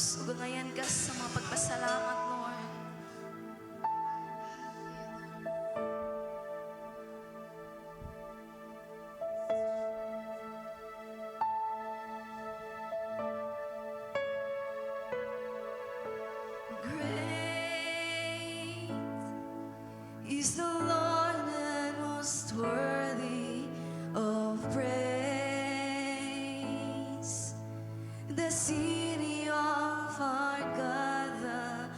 Jesus, ugangayan ka sa mga pagpasalamat, Lord. Great is the Lord and most worthy of praise. The city of our God, the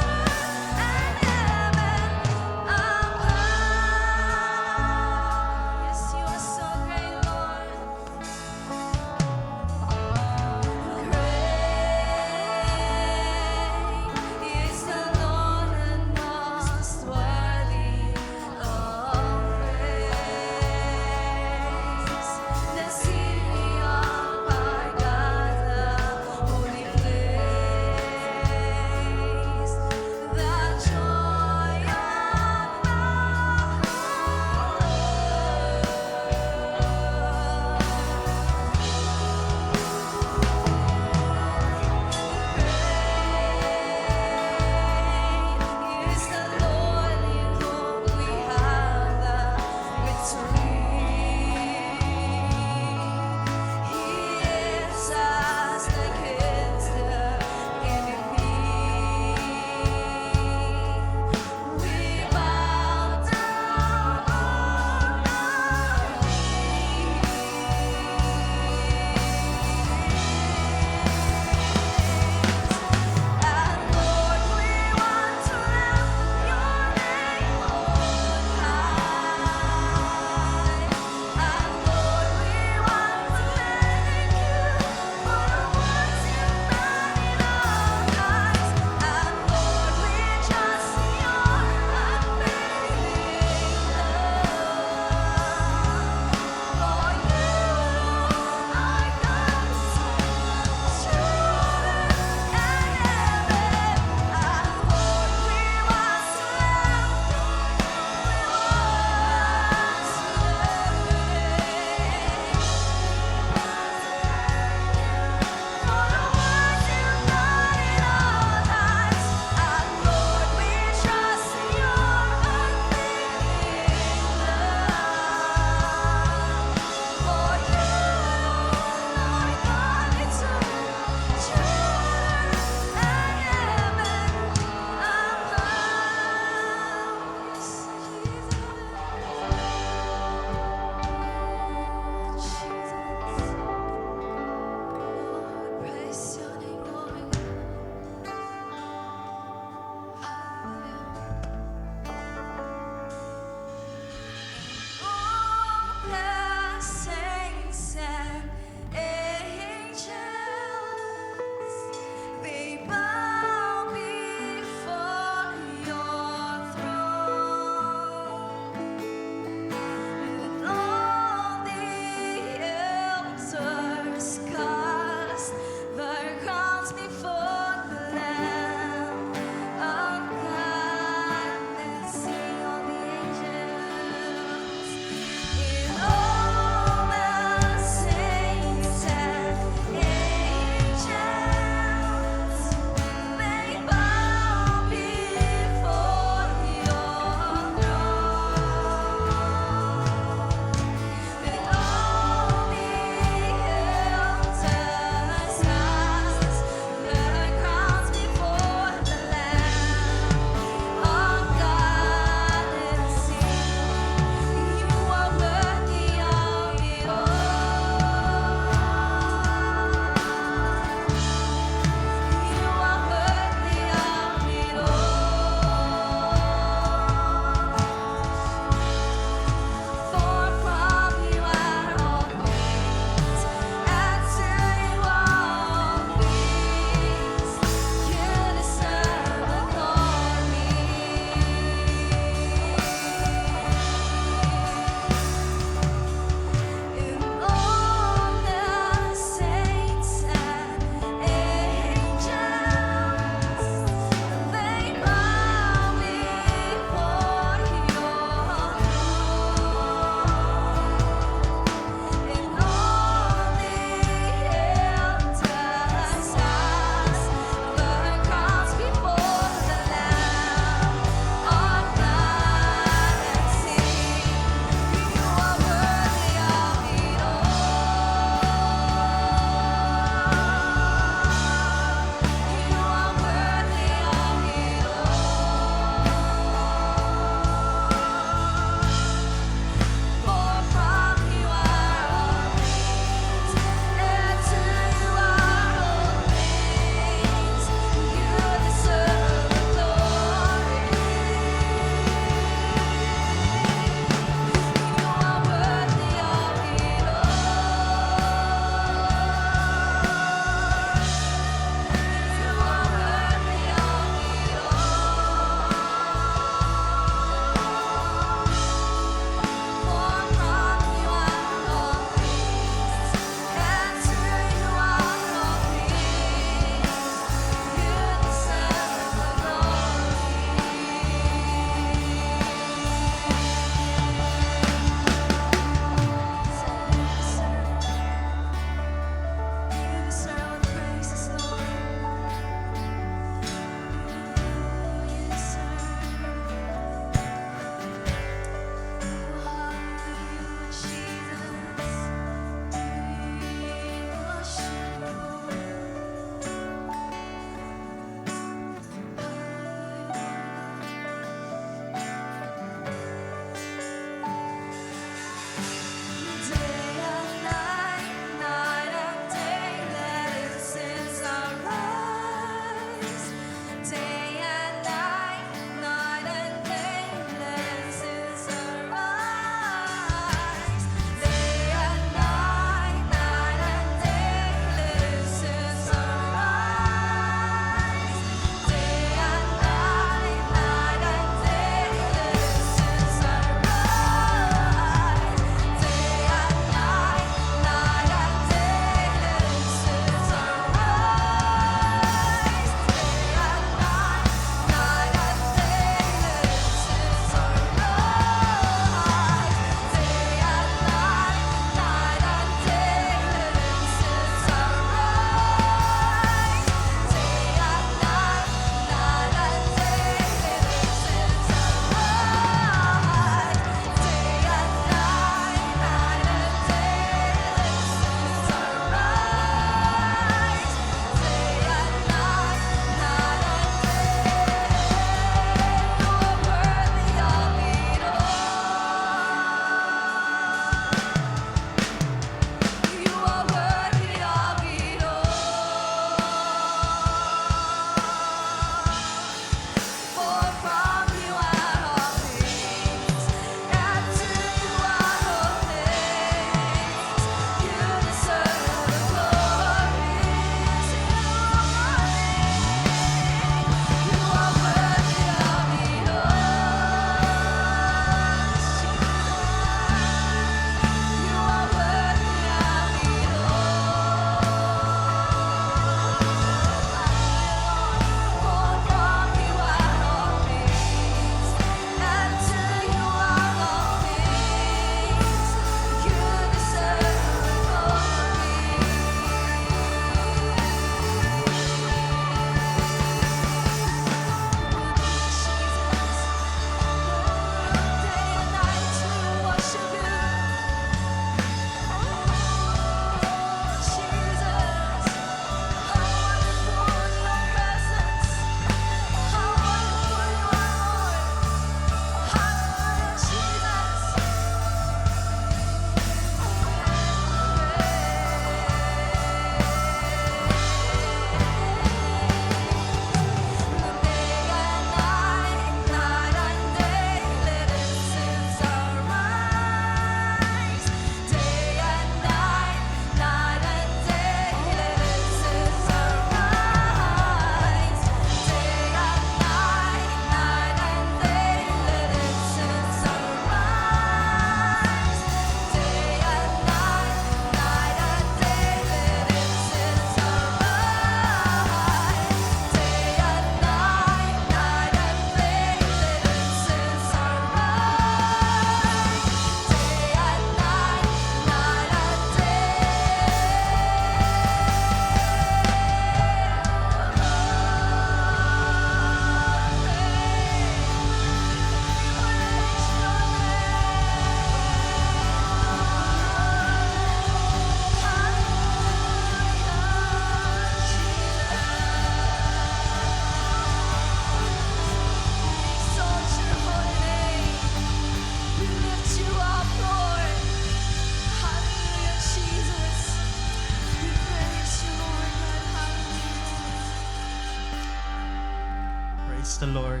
the Lord.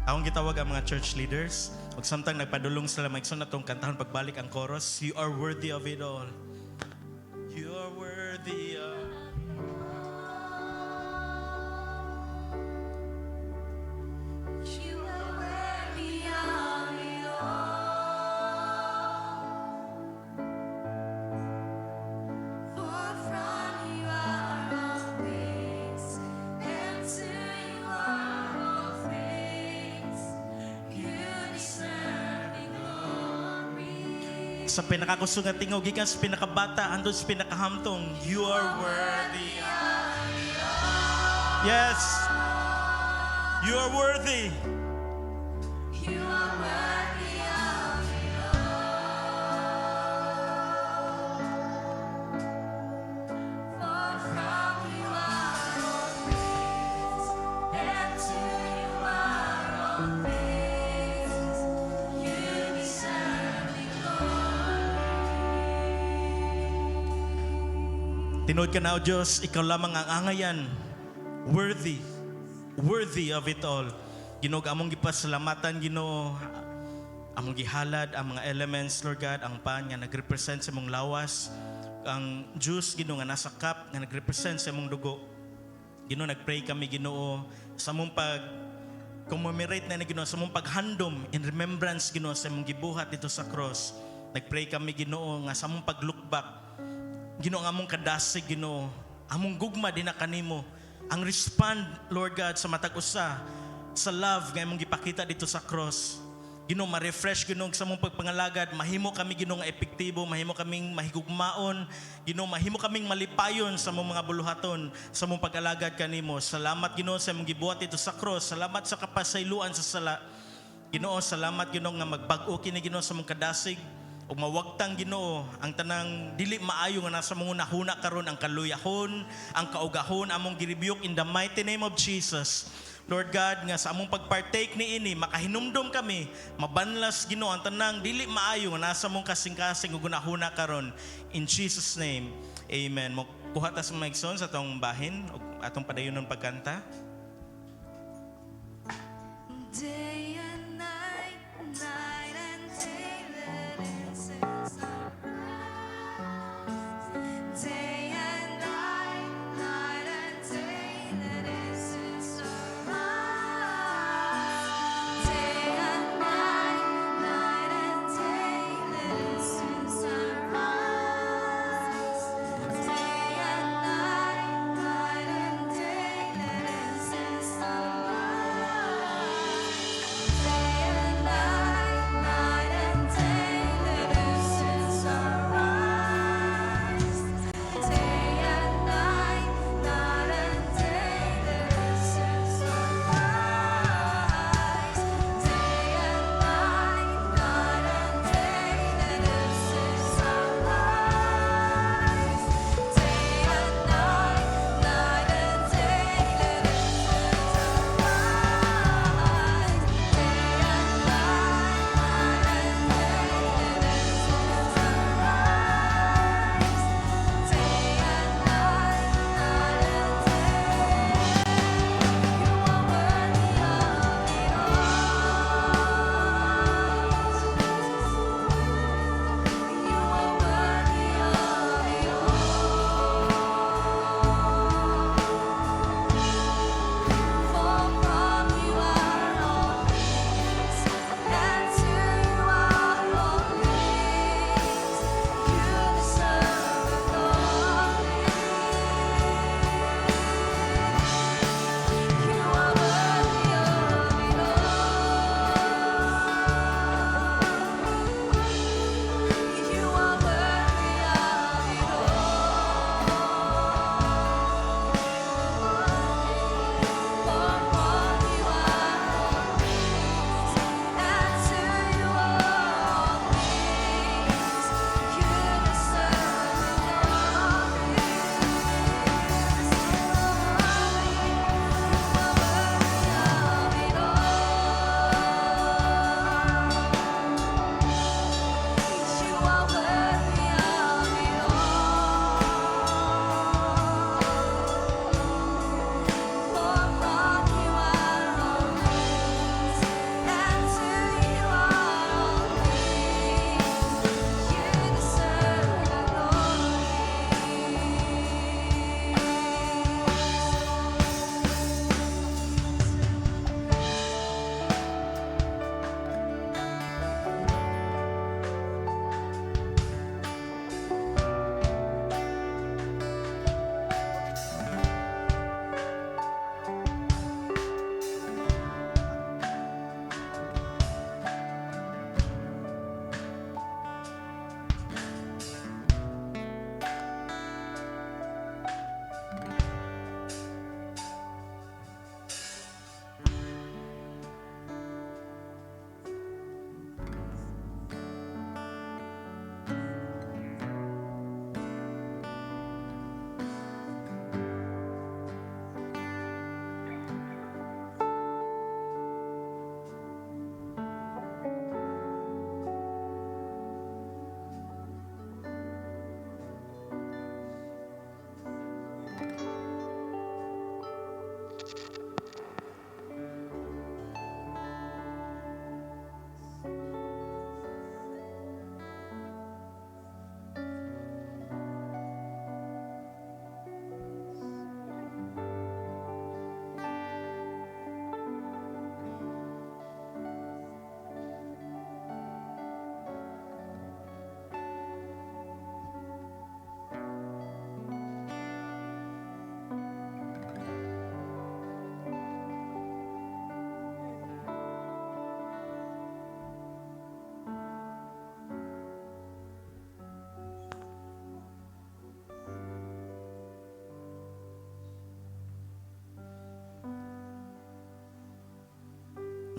Akong gitawag ang mga church leaders. Ug samtang nagpadulong sila maigsoon natong kantahan pagbalik ang chorus, you are worthy of it all. You are worthy of You are worthy of it all. For from you are all things, and to you are all things. You deserve the glory. sa pinakakusog nga tingog gikan sa pinakabata andun sa pinakahamtong, you are worthy. Yes. You are worthy. You are worthy of it all. For from you are all things, and to you are all things. You deserve the glory. Tinood ka na, O Diyos, ikaw lamang ang angayan. Worthy. Worthy of it all. Ginoo, among gipasalamatan, Ginoo, among gihalad ang mga elements, Lord God, ang pan nga nagrepresent sa mong lawas, ang juice, Ginoo, nga nasa cup nga nagrepresent sa mong dugo. Ginoo, nagpray kami, Ginoo, sa mong commemorate na Ginoo, sa mong paghandom in remembrance, Ginoo, sa mong gibuhat dito sa cross. Nagpray kami, Ginoo, nga sa mong pag-look back, Ginoo, nga among kadasig, Ginoo, among gugma din na kanimo. Ang respond, Lord God, sa matag usa sa love nga imong gipakita dito sa cross. Ginoo, ma-refresh, Ginoo, sa mong pagpangalagad, mahimo kami, Ginoo, nga epektibo, mahimo kaming mahigugmaon, Ginoo, mahimo kaming malipayon sa mong mga buluhaton sa mong pag-alagad kanimo. Salamat, Ginoo, sa mong gibuhat dito sa cross. Salamat sa kapasayloan sa sala. Ginoo, salamat, Ginoo, nga magbag-o kini, Ginoo, sa mong kadasig. O mawagtang, Ginoo, ang tanang dili maayo nga nasa mong nahuna karon, ang kaluyahon, ang kaugahon, among girebuke in the mighty name of Jesus. Lord God, nga sa among pagpartake ni ini, makahinumdom kami, mabanlas, Ginoo, ang tanang dili maayo nga nasa mong kasing-kasing ug nahuna karon. In Jesus name, amen. Mo kuha ta sa maigsoon sa atong bahin ug atong padayonon pagkanta. Day and night, night and day, let incense arise. Day and night, night and day, let incense arise. Day and night, night and day, let incense arise. Day and night, night and day, let incense arise.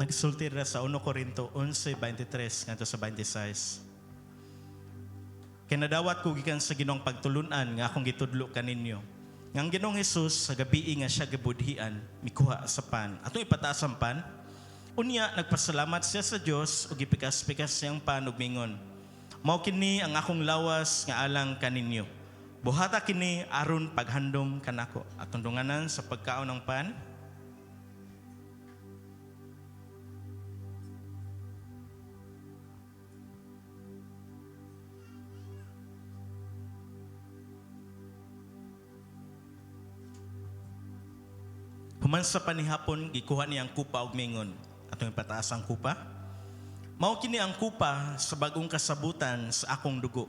nagsulti ra sa 1 Corinto 11:23 ngadto sa 26. Kinadawat ko gikan sa Ginoong pagtulunan nga akong gitudlo kaninyo. Nga ang Ginoong Hesus sa gabi nga siya gibudhian, mikuha sa pan. Atong ipataas ang pan. Unya nagpasalamat siya sa Dios ug gipikas-pikas siyang pan ug mingon. Mao kini ang akong lawas nga alang kaninyo. Buhata kini aron paghandom kanako. Atong dunganan sa pagkaon ng pan. Human sa panihapon, gikuha niya ang kupa og mingon. Atong ipataas ang kupa. Mao kini ang kupa sa bagong kasabutan sa akong dugo.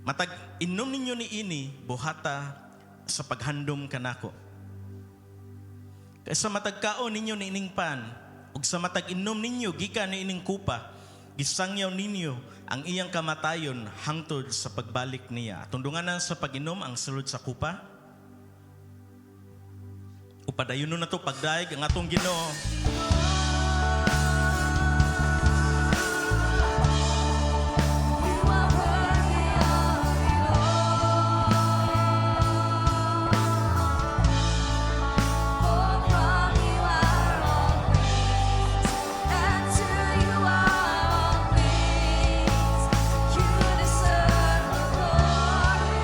Matag inom ninyo ni ini buhata sa paghandom kanako. Kay sa matag kaon ninyo ni ining pan ug sa matag inom ninyo gikan ni ining kupa, gisangyaw ninyo ang iyang kamatayon hangtod sa pagbalik niya. Atong dunganan sa pag-inom ang sulod sa kupa. Upadayon na to pagdaig ang atong Ginoo. You are worthy of it all. For from you are all things, and to you are all things. You deserve the glory.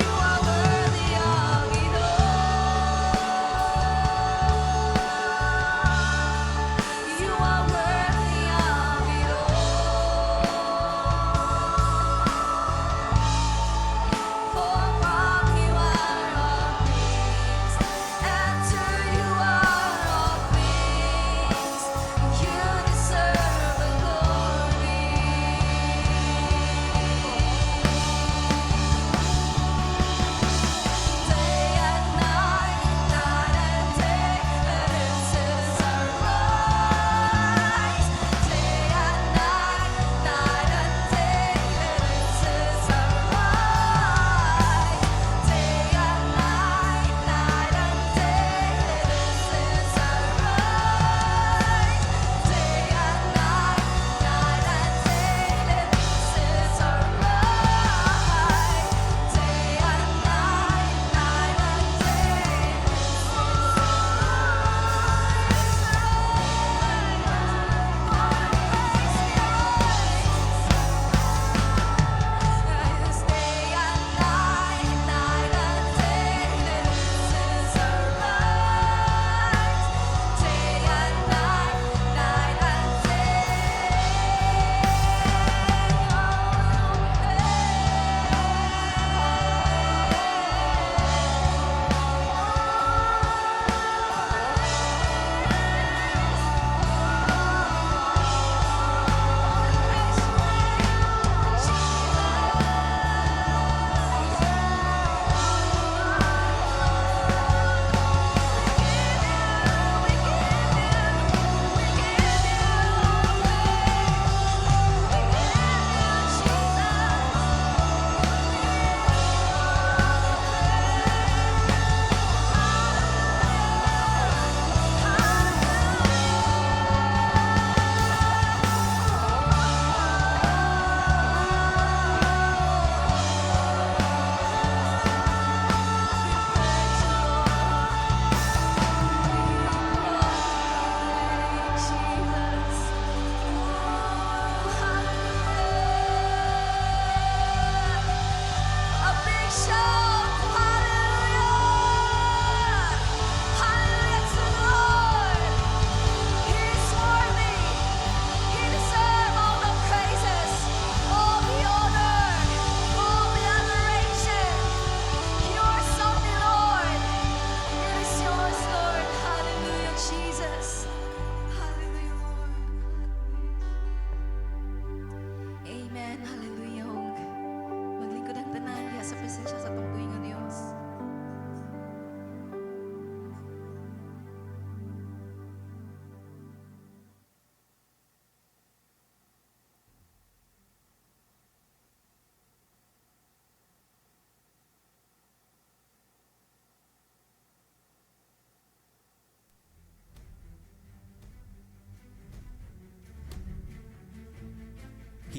You are worthy of it all.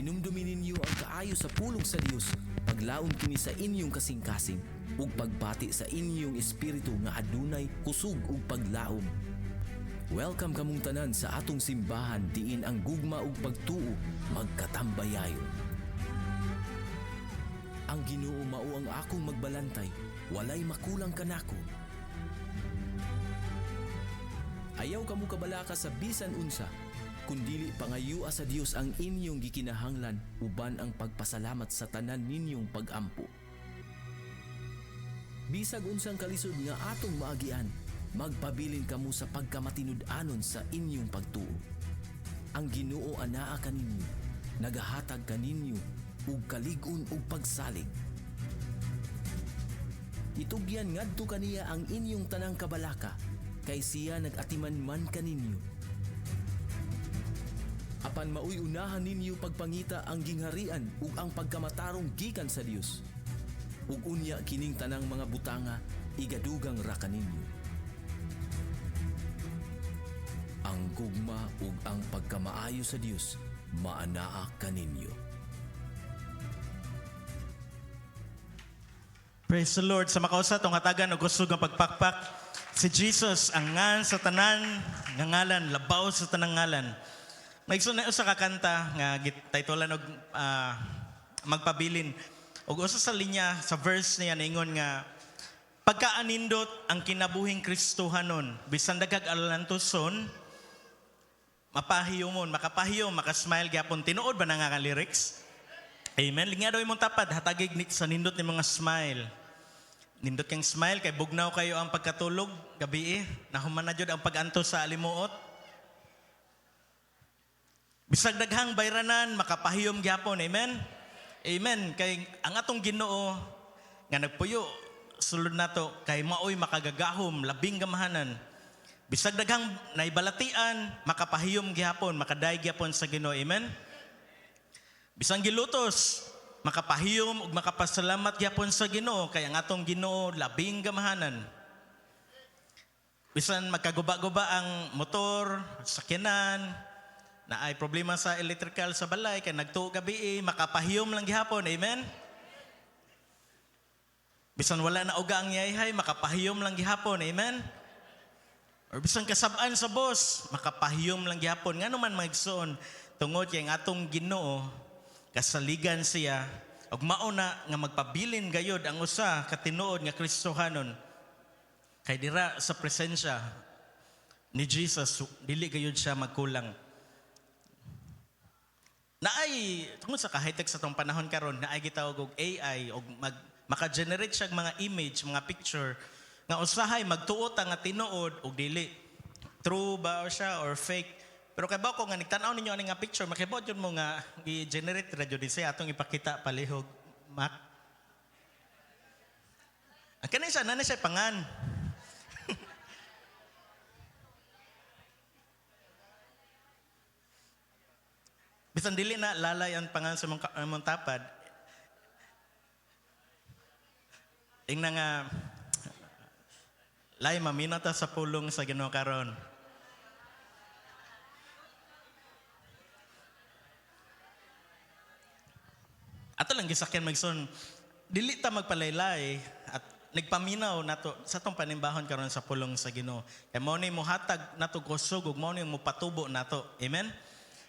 Hinumdumi ninyo ang kaayo sa pulong sa Dios, paglaom kini sa inyong kasing-kasing, ug pagbati sa inyong espiritu nga adunay kusog ug paglaom. Welcome kamong tanan sa atong simbahan diin ang gugma ug pagtuo magkatambayayon. Ang Ginoo mao ang akong magbalantay, walay makulang kanako. Ayaw kamo kabalaka sa bisan unsa, kundili pangayua sa Dios ang inyong gikinahanglan uban ang pagpasalamat sa tanan ninyong pag-ampo. Bisag unsang kalisod nga atong maagian, magpabilin kamo sa pagkamatinud-anon sa inyong pagtuo. Ang Ginoo anaa kaninyo, nagahatag kaninyo ug kalig-on ug pagsalig. Itugyan ngadto kaniya ang inyong tanang kabalaka, kay siya nag-atiman man kaninyo. Apan maoy unahan ninyo pagpangita ang gingharian ug ang pagkamatarong gikan sa Dios. Ug unya kining tanang mga butanga igadugang ra kaninyo. Ang gugma ug ang pagkamaayo sa Dios maanaa kaninyo. Praise the Lord. Sa makausa tong hatagan og kusog nga pagpakpak. Si Jesus ang ngan sa tanan nga ngalan, labaw sa tanang ngalan. Naigsoon na usa ka kanta nga gitaytolan og magpabilin. Og usa sa linya sa verse niya naingon nga pagkaanindot ang kinabuhing Kristohanon bisan daghag alantuson mapahiyomon, makapahiyom, makasmile gyapon. Tinuod ba na nga lyrics? Amen. Linga daw imong tapad, hatagig sa nindot ni mga smile. Nindot kang smile, kay bugnaw kayo ang pagkatulog, gabi nahuman na jud ang pag-anto sa alimuot. Bisag daghang bayranan, makapahiyom gyapon. Amen? Amen. Kay ang atong Ginoo nga nagpuyo, sulod nato, kay maoy makagagahom, labing gamahanan. Bisag daghang naibalatian, makapahiyom gyapon, makaday gyapon sa Ginoo. Amen? Bisang gilutos, makapahiyom ug makapasalamat gyapon sa Ginoo, kay ang atong Ginoo labing gamahanan. Bisan magkaguba-guba ang motor, sakyanan, na ay problema sa electrical sa balay, kay nagtuo gabi, makapahiyom lang gihapon. Amen? Bisan wala na uga ang yayhay, makapahiyom lang gihapon. Amen? Or bisan kasab-an sa boss, makapahiyom lang gihapon. Nga naman magsoon, tungod kay ang atong Ginoo, kasaligan siya, ug mauna nga magpabilin gayod ang usa ka tinuod nga Kristohanon. Kay dira sa presensya ni Jesus, dili gayud siya magkulang. Naay, tungod sa ka-high-tech sa tong panahon karon, naay gitawag og AI, og maka-generate siya mga image, mga picture, nga usahay magtuot nga tinuod og dili. True ba siya or fake? Pero kay ba ko nga nigtan-aw ninyo ani nga picture, makibot jud mo nga gi-generate ra jud siya atong ipakita palihog, Mac. Ang kanay siya nana siya pangan. Bisan dili na lalay ang pangan sa mong tapad. Ingna nga lay maminata sa pulong sa Ginoo karon. Ato lang gisakyan magson, dili ta magpalaylay at nagpaminaw nato sa tong panimbahon karon sa pulong sa Ginoo. Kay mao ni mohatag nato kusog ug mao ni mopatubo nato. Amen.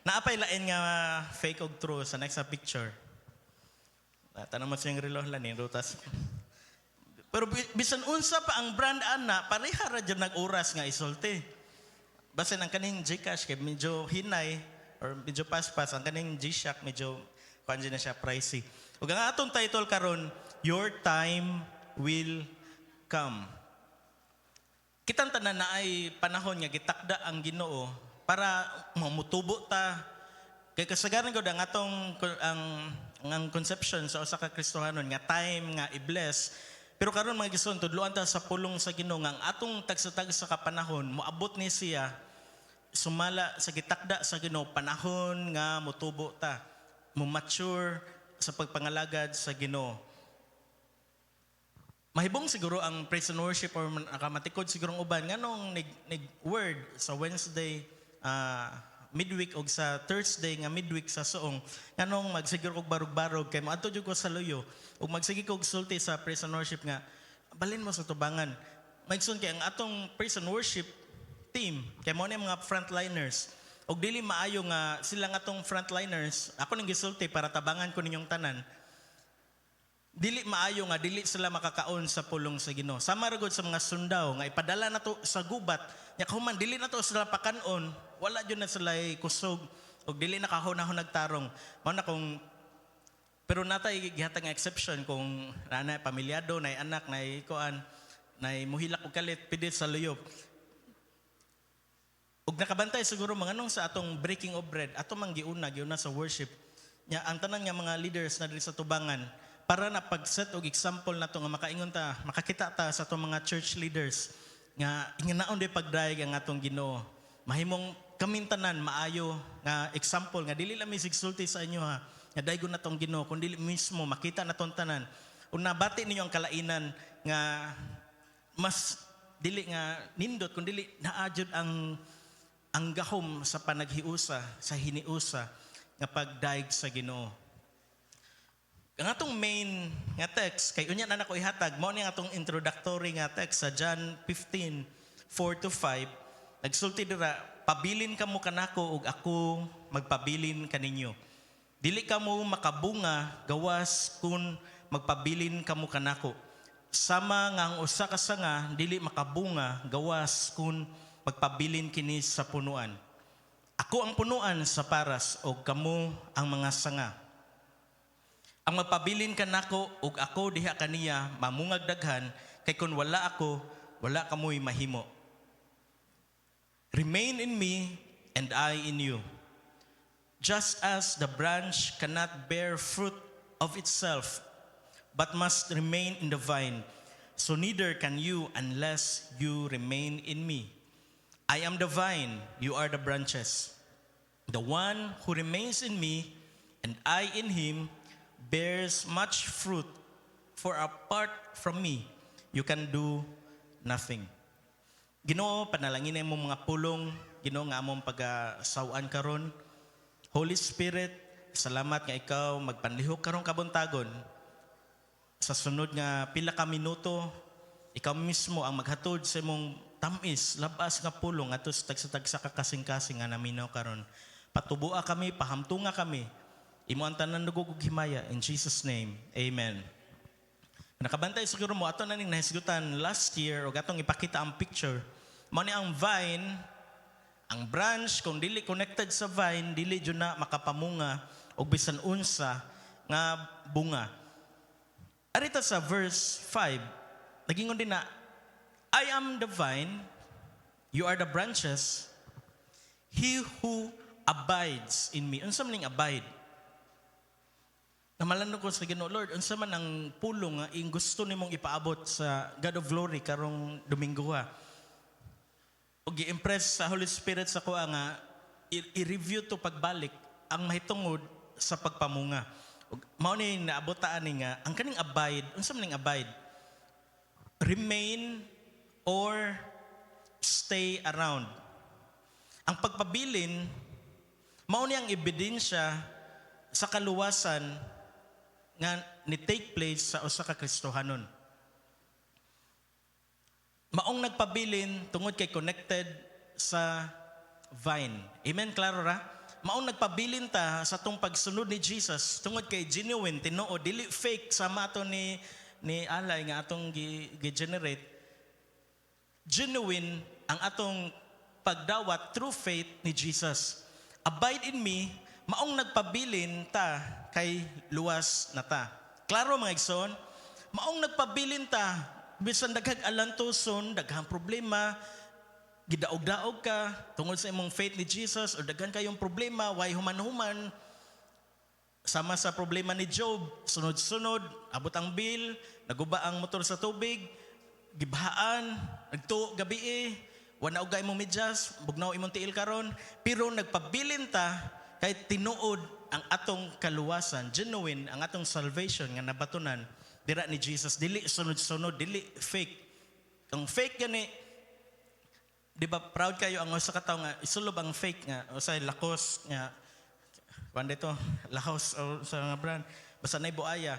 Naapay lain nga fake og true sa next picture. Tanong mo siyang relo lang ni rutas. Pero bisan unsa pa ang brand ana, pareha ra jud nag-oras nga isulti. Basin ang kaning GCash kay medyo hinay or medyo paspas, ang kaning G-Shock medyo kanji na siya pricey. Ug ang atong title karon, Your Time Will Come. Kitang tanan na ay panahon nga gitakda ang Ginoo para mamutubo ta. Kay kasagaran gud ang atong ang conception sa usa ka Kristohanon nga time nga i-bless. Pero karon mga igsoon, tudloan ta sa pulong sa Ginoo nga ang atong tagsa-tagsa ka panahon moabot ni siya sumala sa gitakda sa Ginoo panahon nga motubo ta, mo mature sa pagpangalagad sa Ginoo. Mahibong siguro ang praise and worship or nakamatikod siguro ang uban nganong nig word sa Wednesday midweek og sa Thursday nga midweek sa suong nganong magsiguro og barog-barog kay moadto jud ko sa luyo ug magsige kog sulti sa praise and worship nga balin mo sa tubangan. Maigsoon kay ang atong praise and worship team kay mo ni mga frontliners og dili maayo nga sila nga atong frontliners ako ning gisulti para tabangan ko ninyong tanan. Dili maayo nga dili sila makakaon sa pulong sa Ginoo. Sama ra gud sa mga sundaw nga ipadala nato sa gubat. Nya kahuman dili nato sila pakanon, wala jud na sila kusog ug dili nakahunahon nagtarong. Mao na kung pero natay gihatag nga exception kung nanay pamilyado, nay anak, nay kuan, nay muhilak og kalit pidit sa luyop. Ug nakabantay siguro mga nung sa atong breaking of bread, ato man giuna sa worship. Nya ang tanan nga mga leaders na diri sa tubangan para na pag-set og example nato nga makaingon ta, makakita ta sa atong mga church leaders nga inganaon di pagdaig ang atong Ginoo. Mahimong kaming tanan maayo nga example nga dili lang mi sigsulti sa inyo ha. Nga daygon natong Ginoo kundi mismo makita naton tanan. Ug nabati ninyo ang kalainan nga mas dili nga nindot kundi dili naadjud ang gahom sa panaghiusa, sa hiniusa nga pagdaig sa Ginoo. Ang atong main nga text, kay unya na nako ihatag, mao ni ang atong introductory nga text sa John 15:4-5. Nagsulti dira, pabilin kamo kanako ug ako magpabilin kaninyo. Dili kamo makabunga gawas kun magpabilin kamo kanako. Sama nga ang usa ka sanga dili makabunga gawas kun magpabilin kini sa punuan. Ako ang punuan sa paras ug kamo ang mga sanga. Ang magpabilin kanako ug ako diha kaniya mamungag daghan kay kun wala ako wala kamoy mahimo. Remain in me and I in you. Just as the branch cannot bear fruit of itself but must remain in the vine, so neither can you unless you remain in me. I am the vine, you are the branches. The one who remains in me and I in him bears much fruit, for apart from me, you can do nothing. Ginoo, panalangin mo mga pulong, Ginoo nga among pag-sawaan karon. Holy Spirit, salamat nga ikaw magpanlihok karong kabuntagon. Sa sunod nga pila ka minuto, ikaw mismo ang maghatod sa imong tamis, labas nga pulong ato sa tagsa ka kasing-kasing nga naminaw karon. Patubua kami, pahamtunga kami. Imo ang tanan nagugug himaya in Jesus name. Amen. Nakabantay siguro mo ato na ning nahisgutan last year o atong ipakita ang picture. Mao ni ang vine, ang branch kung dili connected sa vine, dili jud na makapamunga og bisan unsa nga bunga. Arita sa verse 5, nagingon din na I am the vine, you are the branches. He who abides in me. Unsa man ning abide? Namalan ko sa Ginoo, Lord, unsa man ang pulong nga ing gusto nimong ipaabot sa God of Glory karong Domingo ha. Og gi-impress sa Holy Spirit sa kuha nga i-review to pagbalik ang mahitungod sa pagpamunga. Og mao ni naabotaan ni nga ang kaning abide, unsa man ning abide? Remain or stay around. Ang pagpabilin mao ni ang ebidensya sa kaluwasan nga ni take place sa usa ka Kristohanon. Maong nagpabilin tungod kay connected sa vine. Amen, klaro ra? Maong nagpabilin ta sa tong pagsunod ni Jesus tungod kay genuine, tinuod, dili fake sama ato ni alay nga atong gi-generate. Genuine ang atong pagdawat through faith ni Jesus. Abide in me, maong nagpabilin ta kay luwas na ta. Klaro mga igsoon, maong nagpabilin ta bisan daghang alantoson, daghang problema, gidaog-daog ka tungod sa imong faith ni Jesus o daghan kayong problema, why human-human, sama sa problema ni Job, sunod-sunod, abot ang bill, naguba ang motor sa tubig, gibahaan, nagtuo gabi wala og imong medyas, bugnaw imong tiil karon, pero nagpabilin ta kay tinuod ang atong kaluwasan, genuine ang atong salvation nga nabatunan dira ni Jesus, dili sunod-sunod, dili fake. Ang fake gani di ba proud kayo ang usa ka tawo nga isulob ang fake nga usay lakos nga kuan dito lakos o sa nga brand basta nay buaya.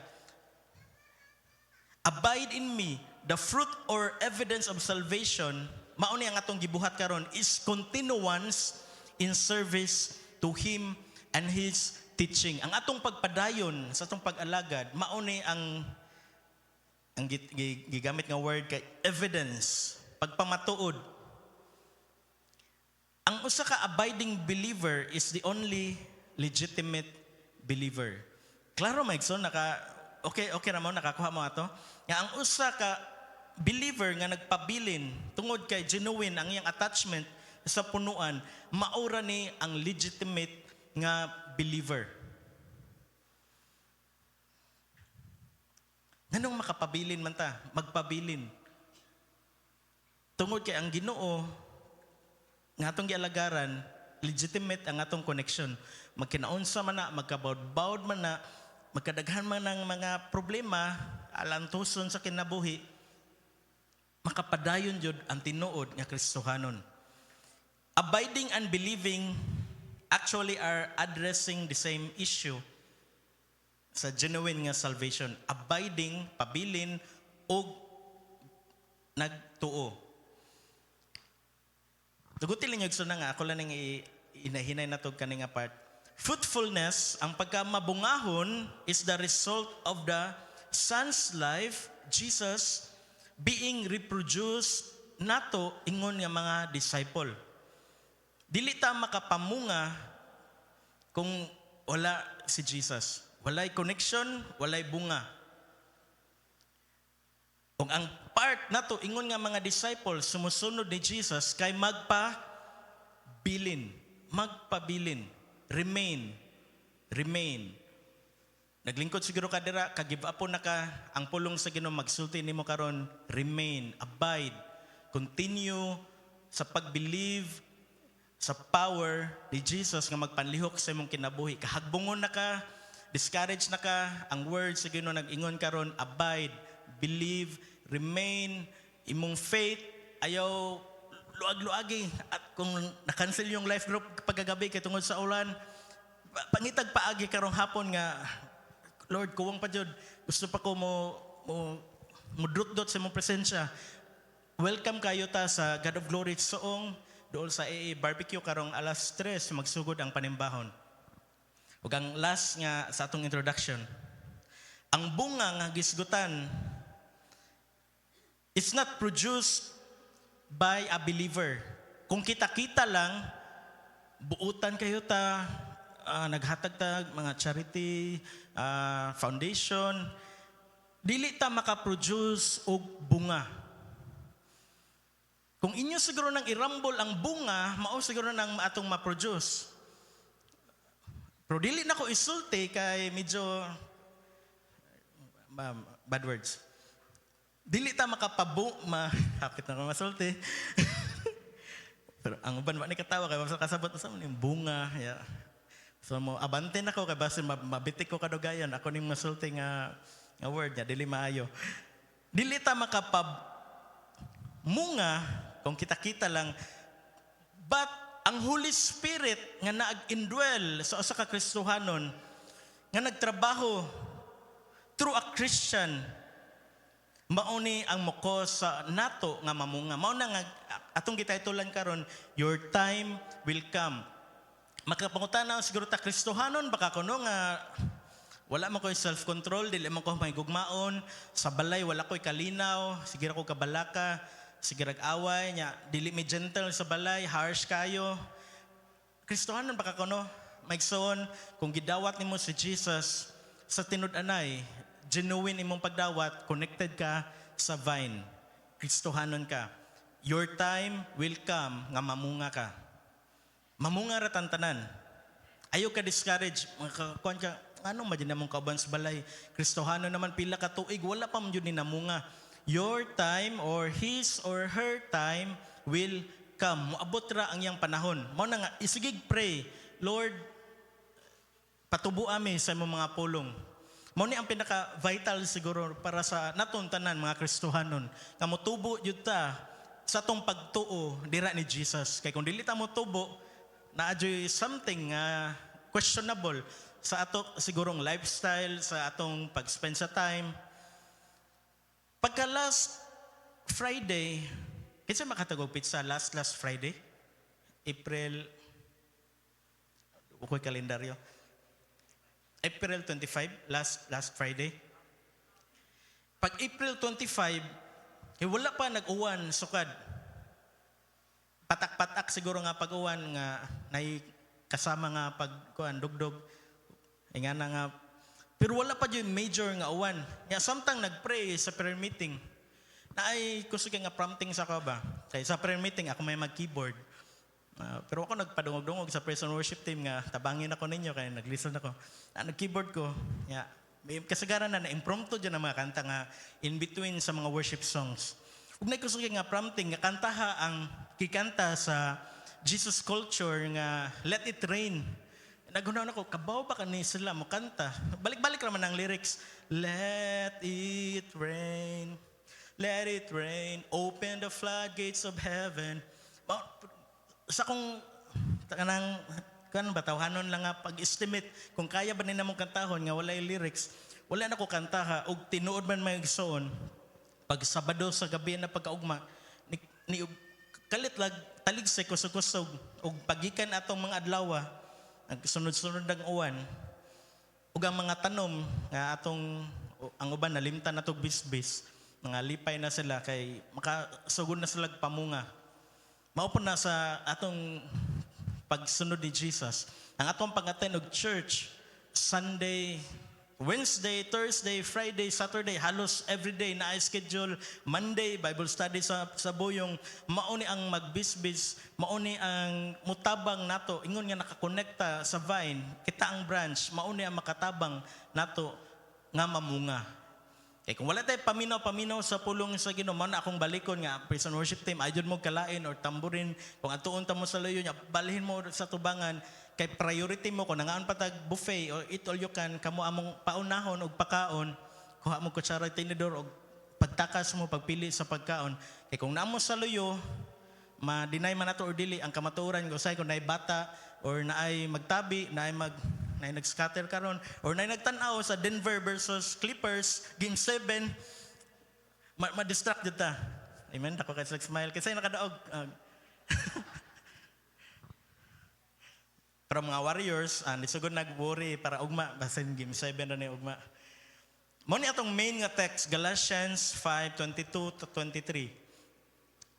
Abide in me, the fruit or evidence of salvation, mao ni ang atong gibuhat karon is continuance in service to Him and His teaching. Ang atong pagpadayon sa atong pag-alagad, mao ni ang gigamit nga word kay evidence, pagpamatuod. Ang usa ka abiding believer is the only legitimate believer. Klaro Maigson, okay ra mo nakakuha mo ato. Nga ang usa ka believer nga nagpabilin tungod kay genuine ang iyang attachment sa punuan, maura ni ang legitimate nga believer. Nganong makapabilin man ta? Magpabilin. Tungod kay ang Ginoo nga atong gialagaran, legitimate ang atong connection. Magkinaunsa man na, magkabaud-baud man na, magkadaghan man ng mga problema, alantuson sa kinabuhi, makapadayon jud ang tinuod nga Kristohanon. Abiding and believing actually are addressing the same issue sa genuine nga salvation. Abiding, pabilin, o nagtuo. Tugutin ninyo na nga, ako lang nang inahinay na to kaning part. Fruitfulness, ang pagkamabungahon is the result of the Son's life, Jesus, being reproduced nato ingon nga mga disciple. Dili ta makapamunga kung wala si Jesus. Walay connection, walay bunga. Kung ang part nato ingon nga mga disciple sumusunod ni Jesus kay magpabilin, remain. Naglingkod siguro ka dira, ka-give up na ka, ang pulong sa Ginoo magsulti nimo karon, remain, abide, continue sa pag-believe sa power ni Jesus nga magpanlihok sa imong kinabuhi. Kahagbungon na ka, discourage na ka, ang word sa Ginoo nag-ingon karon, abide, believe, remain, imong faith, ayaw luag-luagi. At kung na-cancel yung life group pagkagabi kay tungod sa ulan, pangitag paagi karong hapon nga, Lord, kuwang pa jud, gusto pa ko mo drut-dot sa imong presensya. Welcome kayo ta sa God of Glory Soong, dool sa AA Barbecue karong alas 3 magsugod ang panimbahon. Ug ang last nga sa atong introduction, ang bunga nga gisgutan it's not produced by a believer. Kung kita-kita lang, buutan kayo ta, naghatag-tag, mga charity, foundation, dili ta makaproduce og bunga. Kung inyo siguro nang irambol ang bunga, mao siguro nang atong ma-produce. Pero dili na ko isulti kay medyo bad words. Dili ta hapit na ko masulti. Pero ang uban ba ni katawa kay basta kasabot sa yung bunga. Yeah. So mo abante na ko kay basta mabitik ko kadugayon ako ning masulti nga word niya dili maayo. Dili ta munga kung kita-kita lang, but ang Holy Spirit nga naag-indwell sa usa ka Kristohanon nga nagtrabaho through a Christian, mauni ang mukos sa nato nga mamunga. Mao na nga atong gitaytulan karon, your time will come. Makapangutana siguro ta Kristohanon baka kuno nga wala man ko'y self-control, dili man ko may gugmaon, sa balay wala ko'y kalinaw, sige ko kabalaka, sige away nya, dili mi gentle sa balay, harsh kayo. Kristohanon baka kuno, maigsoon, kung gidawat nimo si Jesus sa tinud-anay, genuine imong pagdawat, connected ka sa vine. Kristohanon ka. Your time will come nga mamunga ka. Mamunga ra tantanan. Ayaw ka discourage, kuan ka, anong madyan namong kauban sa balay? Kristohanon naman pila ka tuig, wala pa man yun ni namunga. Your time or his or her time will come. Moabot ra ang iyang panahon. Mao na nga, isigig pray, Lord, patubo ami sa imong mga pulong. Mao ni ang pinaka-vital siguro para sa natuntanan mga Kristohanon. Kamutubo jud ta sa atong pagtuo dira ni Jesus. Kay kung dili ta mo tubo, naadyoy something questionable sa ato sigurong lifestyle, sa atong pag-spend sa time. Pagka last Friday, kinsa makatagog pizza last Friday? April, ukoy kalendaryo. April 25, last Friday. Pag April 25, wala pa nag-uwan sukad. Patak-patak siguro nga pag-uwan nga nay kasama nga pagkuan dugdog. Nga na nga. Pero wala pa yung major nga uwan. Nga samtang nag-pray sa prayer meeting. Na ay kusog nga prompting sa ko ba? Kaya sa prayer meeting ako may mag-keyboard. Pero ako nagpadungog-dungog sa praise and worship team nga tabangin ako ninyo kaya nag-listen ako. Nag-keyboard ko. Yeah. May kasagaran na impromptu dyan ang mga kanta nga in between sa mga worship songs. Ug na kusog nga prompting nga kantaha ang kikanta sa Jesus culture nga Let It Rain. Nagunaw ako, kabaw ba ka ni sila mo kanta? Balik-balik naman ang lyrics. Let it rain, let it rain, open the floodgates of heaven. Sa kung kanang kan ba tawhanon lang nga pag-estimate kung kaya ba ni namong kantahon nga walay lyrics, wala na ko kantaha og tinuod man may igsoon pag Sabado sa gabi na pagkaugma ni kalit lag taligsay kusog-kusog og pagikan atong mga adlaw ang sunod-sunod ang uwan ug ang mga tanom nga atong ang uban nalimtan natog bisbis mga lipay na sila kay makasugod na sila pamunga. Mao po na sa atong pagsunod ni Jesus. Ang atong pag-attend og church, Sunday, Wednesday, Thursday, Friday, Saturday, halos everyday na schedule. Monday, Bible study sa Buyong. Mauni ang magbisbis, mauni ang mutabang nato. Ingon nga nakakonekta sa Vine, kita ang branch, mauni ang makatabang nato nga mamunga. Kung wala tayo paminaw sa pulong sa Ginoo, man akong balikon nga praise and worship team, ayun mo kalain or tamburin, kung atuon ta mo sa layo niya, balhin mo sa tubangan, kay priority mo kung nangaan patag buffet or eat all you can, kamo among paunahon og pagkaon, kuha mo kutsara tinidor og pagtakas mo pagpili sa pagkaon. Kay kung naamo sa layo, ma-deny man nato or dili ang kamatuoran ko say kung naay bata or naay magtabi, naay nag-scatter karon or naay nagtan-aw sa Denver versus Clippers game 7 ma-distract jud ta. Amen. Ako kay smile kasi nakadaog. Pero mga Warriors, nisugod nag-worry para ugma basin game 7 na ni ugma. Mo ni atong main nga text Galatians 5:22 to 23.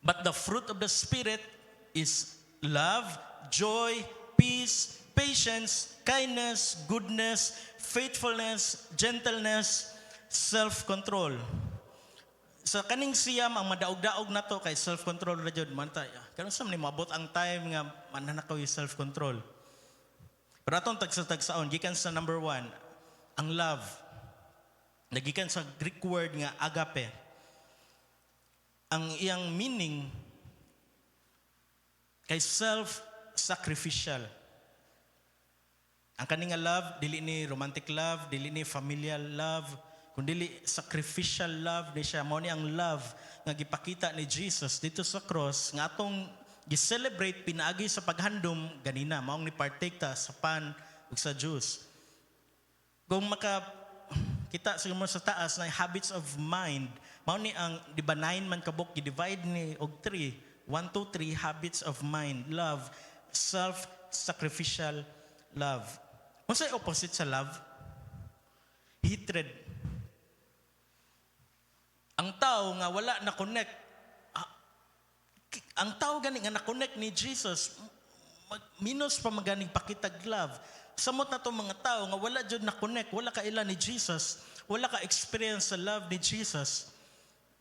But the fruit of the Spirit is love, joy, peace, patience, kindness, goodness, faithfulness, gentleness, self-control. Sa kaning siyam ang madaog-daog nato kay self-control ra jud man ta. Karon sa ni moabot ang time nga mananakaw yung self-control. Pero atong tagsa-tagsaon gikan sa number 1, ang love. Nagikan sa Greek word nga agape. Ang iyang meaning kay self-sacrificial. Ang kaning love, dili ni romantic love, dili ni familial love, kundi sacrificial love di siya. Mao ni ang love nga gipakita ni Jesus dito sa cross nga atong gi-celebrate pinaagi sa paghandom ganina maong ni partake ta sa pan ug sa juice. Kung kita siguro sa taas na habits of mind, mao ni ang di ba 9 man ka book gi-divide ni og 3, 1 2 3 habits of mind, love, self-sacrificial love. Unsay opposite sa love? Hatred. Ang tao nga wala na connect, ang tao gani nga na-connect ni Jesus, minus pa maganing pakitag love. Samot na itong mga tao nga wala dyan na-connect, wala ka ila ni Jesus, wala ka experience sa love ni Jesus.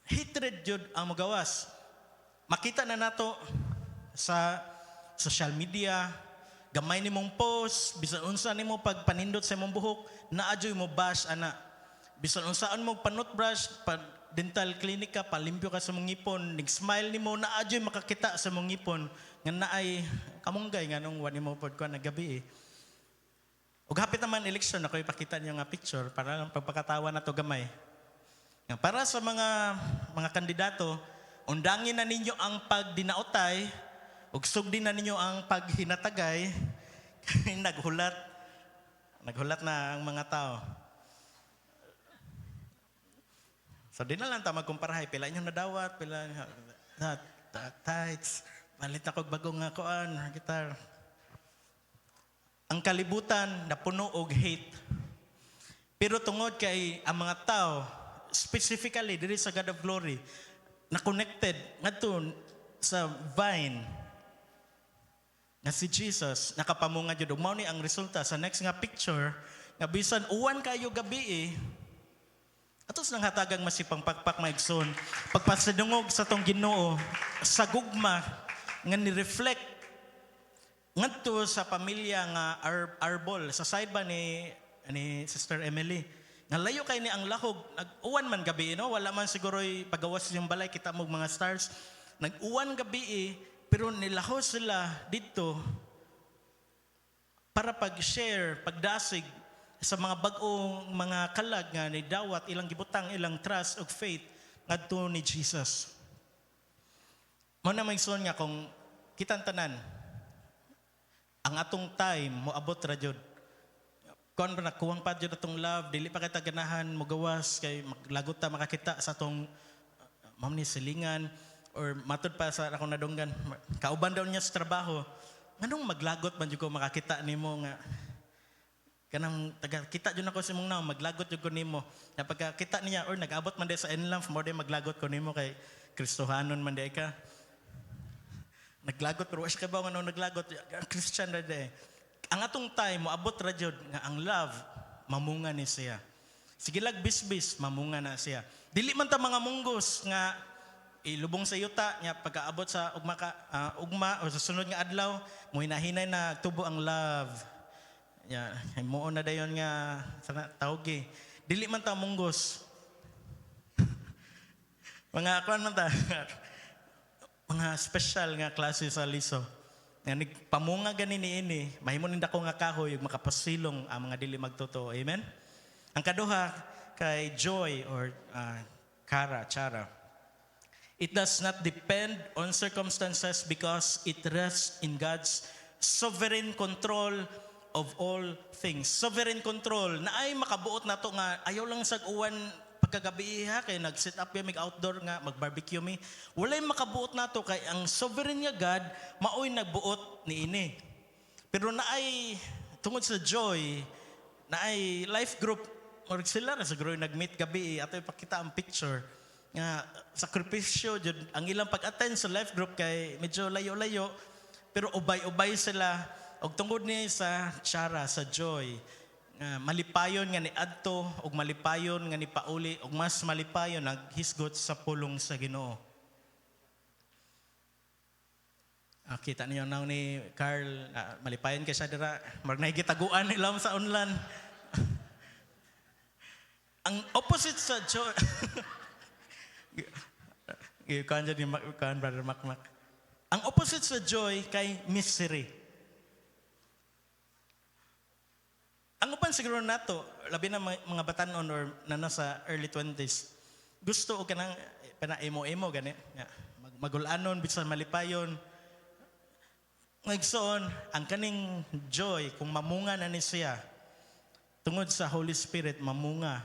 Hatred dyan ang magawas. Makita na nato sa social media, gamay ni mong post, bisan unsa nimo pagpanindot sa imong buhok, naadyoy mo bash ana. Bisan unsaan mo panutbrush, dental clinic ka, palimpyo ka sa mong ngipon, nig-smile nimo, naadyoy makakita sa mong ngipon nga naay kamunggay nga nung wani mo pod ko na gabi. Ug hapit naman election, ako ipakita niyo nga picture para lang pagpakatawa na to gamay. Nga para sa mga kandidato, undangin na ninyo ang pagdinaotay, ug sugdin na ninyo ang paghinatagay, kay naghulat na ang mga tao. So di na lang ta magkumparahay, pila inyong nadawat, pila tights, palit ako bagong nga kuan, gitar. Ang kalibutan napuno og hate. Pero tungod kay ang mga tao, specifically diri sa God of Glory, na connected ngadto sa vine na si Jesus, nakapamunga jud. Mao ni ang resulta sa next nga picture, nga bisan uwan kayo gabi atos nang hatagang masipang pakpak maigsoon. Pagpasadungog sa tong Ginoo sa gugma nga ni-reflect ngadto sa pamilya nga Arbol sa side ba ni Sister Emily. Nga layo kay ni ang lahog, nag-uwan man gabi, no? Wala man siguro'y pagawas yung balay, kita mo mga stars. Nag-uwan gabi pero nilahos sila dito para pag-share, pagdasig sa mga bagong mga kalag nga ni dawat ilang gibutang ilang trust of faith ngadto ni Jesus. Mo na maigsoon nga kung kitang tanan ang atong time moabot ra jud. Kon ba nakuwang pa jud atong love, dili pa kita ganahan mogawas kay maglagot ta makakita sa atong ni silingan or matud pa sa akong nadunggan. Kauban daw niya sa trabaho. Nganong maglagot man jud ko makakita nimo nga kanang taga kita jud ako sa imong naw maglagot jud ko nimo. Na pagkakita niya or nag-abot man di sa Enlamp mo di maglagot ko nimo kay Kristohanon man di ka. Naglagot pero was ka ba nga naglagot Christian ra di. Ang atong time moabot ra jud nga ang love mamunga ni siya. Sige lag bisbis mamunga na siya. Dili man ta mga munggos nga ilubong sa yuta nya pagkaabot sa ugma o sa sunod nga adlaw mo hinahinay na tubo ang love. Ya, mo na dayon nga sana tawgi. Dili man ta munggos. Mga kuan man ta. Mga special nga klase sa liso. Nga nagpamunga gani ini, mahimo ninda ko nga kahoy ug makapasilong ang mga dili magtotoo. Amen. Ang kaduha kay joy or chara. It does not depend on circumstances because it rests in God's sovereign control of all things. Sovereign control na ay makabuot nato nga ayaw lang sag uwan pagkagabi kay nag-set up yung outdoor nga mag-barbecue mi. Walay makabuot nato kay ang sovereign nga God maoy nagbuot niini. Pero naay tungod sa joy, naay life group or sila na siguro nag-meet gabi ato ipakita ang picture nga sakripisyo jud ang ilang pag-attend sa life group kay medyo layo-layo pero ubay-ubay sila og tungod ni sa chara sa joy malipayon nga ni adto og malipayon nga ni pauli og mas malipayon naghisgot sa pulong sa Ginoo. Kita niyo naw ni Carl malipayon kay siya dira marag nahigitaguan ilam sa unlan. Ang opposite sa joy kan jadi kan brother Makmak. Ang opposite sa joy kay misery. Ang upan siguro nato, labi na mga batanon or nana sa early 20s, gusto o kanang emo-emo gani. Magulanon, bisan malipayon. Ngagsoon, ang kaning joy, kung mamunga na ni siya, tungod sa Holy Spirit, mamunga,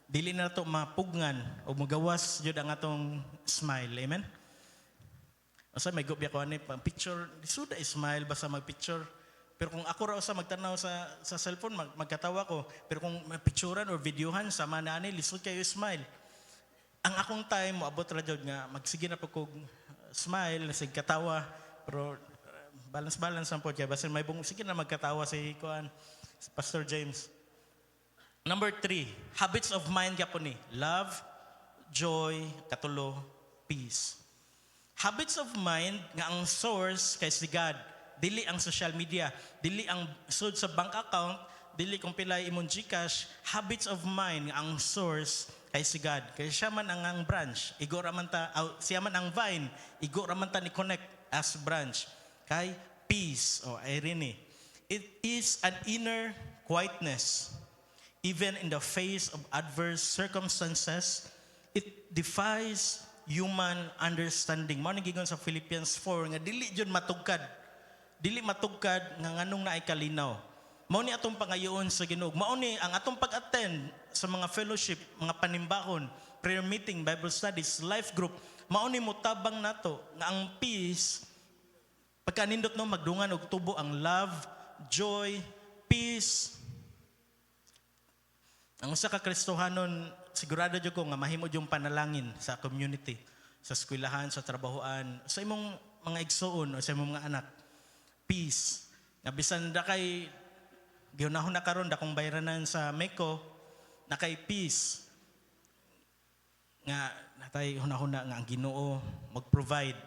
dili na to mapugngan o magawas jud ang atong smile. Amen? Asa may gubya ko ani picture, suda smile basta mag-picture. Pero kung ako raw sa magtanaw sa cellphone, magkatawa ko. Pero kung picturean or videohan, sama na ani, lisod kayo smile. Ang akong time, moabot ra jud nga, magsige na po kong smile, sig katawa. Pero balance ang po. Kaya basta may bung, sige na magkatawa si Pastor James. Number 3, habits of mind gyapon ni. Love, joy, katulo, peace. Habits of mind nga ang source kay si God. Dili ang social media, dili ang sud sa bank account, dili kung pilay imong GCash. Habits of mind nga ang source kay si God. Kaya siya man ang branch, igo ra man ta, siya man ang vine, igo ra man ta ni connect as branch. Kay peace o irene. It is an inner quietness. Even in the face of adverse circumstances, it defies human understanding. Mao ni gigon sa Philippians 4 nga dili jud matugkad. Dili matugkad nga nganong naay kalinaw. Mao ni atong pangayoon sa Ginoo. Mao ni ang atong pag-attend sa mga fellowship, mga panimbakon, prayer meeting, Bible studies, life group. Mao ni motabang nato nga ang peace pagkanindot no magdungan og tubo ang love, joy, peace. Ang usa ka Kristohanon, sigurado jud ko nga mahimo yung panalangin sa community, sa eskwelahan, sa trabahoan, sa imong mga igsoon o sa imong mga anak. Peace. Nga bisan da kay gihunahon na karon dakong bayranan sa Meco, na kay peace. Nga natay hunahuna nga ang Ginoo mag-provide.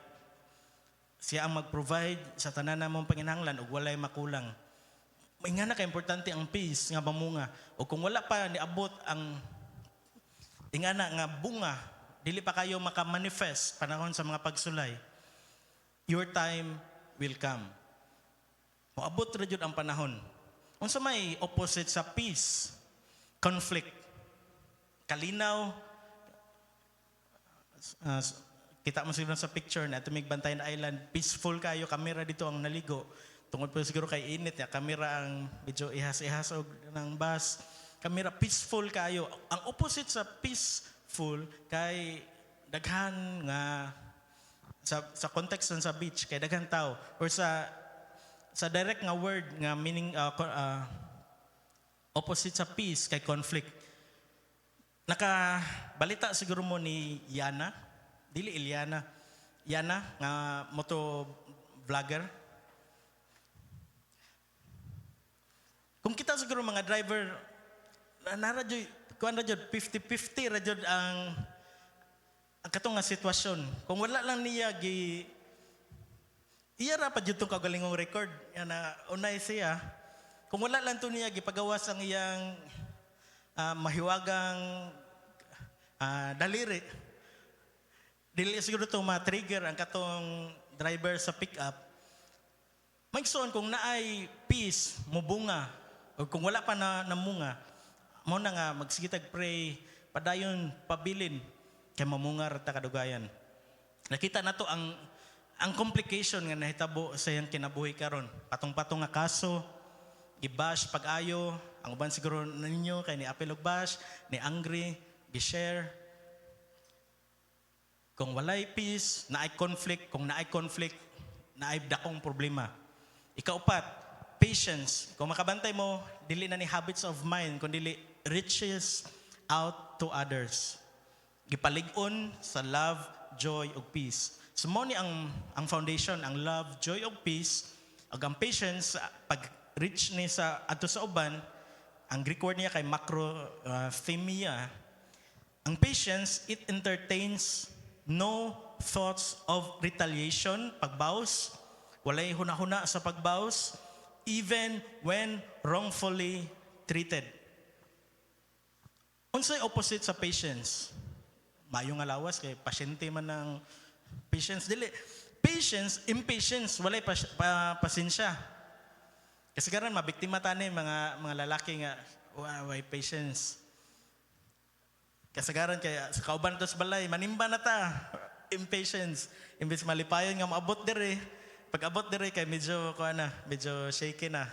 Siya ang mag-provide sa tanan namong panginahanglan ug walay makulang. May nga na ka-importante ang peace nga bamunga. O kung wala pa niabot ang ingana nga bunga, dili pa kayo maka-manifest panahon sa mga pagsulay, your time will come. Moabot ra jud ang panahon. Unsa may opposite sa peace? Conflict. Kalinaw, kita mo siguro sa picture na ito may Bantayan Island, peaceful kayo, kamera dito ang naligo. Tungod po siguro kay init, ya, kamera ang medyo ihas-ihas ng bus. Kamera, peaceful kayo. Ang opposite sa peaceful, kay daghan nga, sa context ng sa beach, kay daghan tao. Or sa direct nga word, nga meaning, opposite sa peace, kay conflict. Nakabalita siguro mo ni Yana, dili Iliana, Yana, nga moto vlogger. Kung kita siguro mga driver, naradyo, kuan radyo, 50-50 radyo ang katong nga sitwasyon. Kung wala lang niya, iya ra pa dyan itong kagalingong record. Yan na, unay siya. Kung wala lang ito niya, gipagawas ang iyang mahiwagang daliri. Dili siguro ito ma-trigger ang katong driver sa pick-up. Magsoon, kung naay peace, mubunga, o kung wala pa na namunga, mo na nga magsigitag pray, padayon pabilin, kay mamunga rata kadugayan. Nakita na to ang complication nga nahitabo sa iyang kinabuhi karon. Patong-patong nga kaso, gibash pag-ayo, ang uban siguro ninyo kay ni apil og bash, ni angry, gi-share. Kung walay peace, naay conflict, kung naay conflict, naay dakong problema. Ikaupat, patience. Kung makabantay mo, dili na ni habits of mind, kung dili reaches out to others. Gipalig-on sa love, joy, ug peace. So mo ni ang foundation, ang love, joy, ug peace, ug ang patience, pag-reach ni sa adto sa uban, ang Greek word niya kay macrothemia. Ang patience, it entertains no thoughts of retaliation, pagbaws, walay hunahuna sa pagbaws, even when wrongfully treated. Unsay opposite sa patience? Mayo nga lawas kay pasyente man ng patience. Dili. Patience, impatience, walay pasensya. Kasi karon mabiktima tani mga lalaki nga way patience. Kasagaran kaya sa kauban tos balay manimba na ta. Impatience. Imbes malipayon nga maabot diri. Pag abot dire kay medyo shaky na.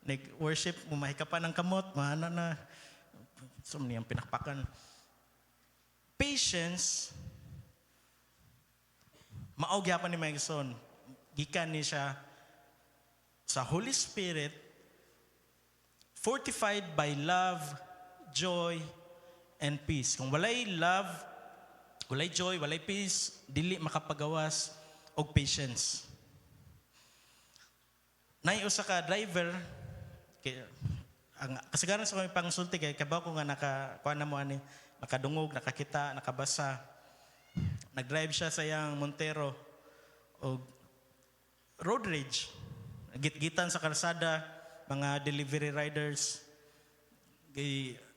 Nag-worship, mahikapan ng kamot, mahana na. So, niyang pinakpakan. Patience, maog yapan ni Mayson. Gikan ni siya sa Holy Spirit, fortified by love, joy, and peace. Kung walay love, walay joy, walay peace, dili makapagawas og patience. Nay usa ka driver ang kasagaran sa kami pangsulti kay kabaw ko nga nakakuha na mo ani nakadungog, nakakita, nakabasa. Nagdrive siya sa yang Montero o road rage. Gitgitan sa kalsada, mga delivery riders.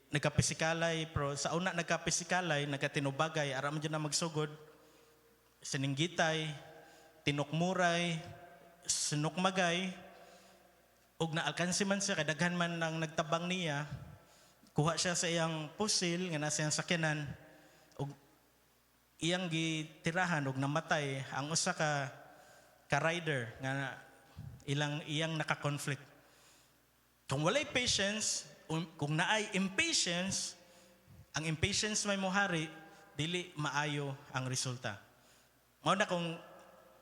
Nagkapisikalay, pero sa una nagkapisikalay, nagkatinubagay, aram dyan na magsugod. Sininggitay, tinukmuray, sinukmagay, ug naalkansi man siya, kadaghan man ang nagtabang niya, kuha siya sa iyang pusil, nga nasa iyang sakyanan, ug iyang gitirahan og namatay ang usa ka rider nga iyang naka-conflict. Kung walay patience, kung naay impatience, ang impatience may mohari, dili maayo ang resulta. Mao na kung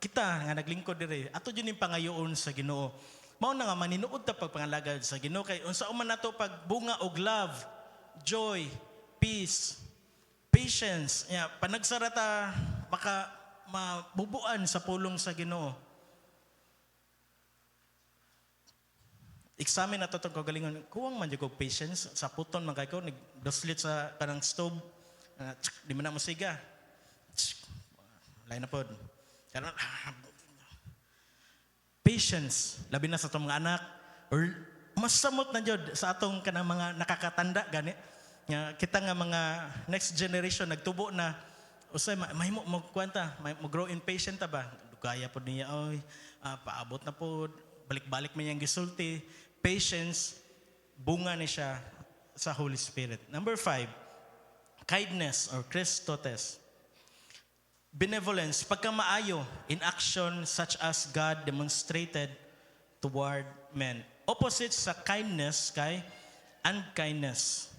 kita nga naglingkod diri, ato jud ning pangayoon sa Ginoo. Mao na nga maninuod ta pagpangalagad sa Ginoo kay unsa man nato pagbunga og love, joy, peace, patience, panagsarata maka mabubuan sa pulong sa Ginoo. Examine nato tong kagalingon. Kuwang man jud kog patience sa puton man kay ko nigdoslit sa kanang stove. Di man na mo siga. Lain na pod. Karon patience labi na sa atong mga anak or mas samot na jud sa atong kanang mga nakakatanda gani. Nga kita nga mga next generation nagtubo na usay mahimo mo kwanta, mo grow impatient ta ba? Dugaya pod niya oy, paabot na pod, balik-balik man yang gisulti. Patience bunga ni siya sa Holy Spirit. Number 5, kindness or Christotes. Benevolence, pagkamaayo in action such as God demonstrated toward men. Opposite sa kindness kay unkindness.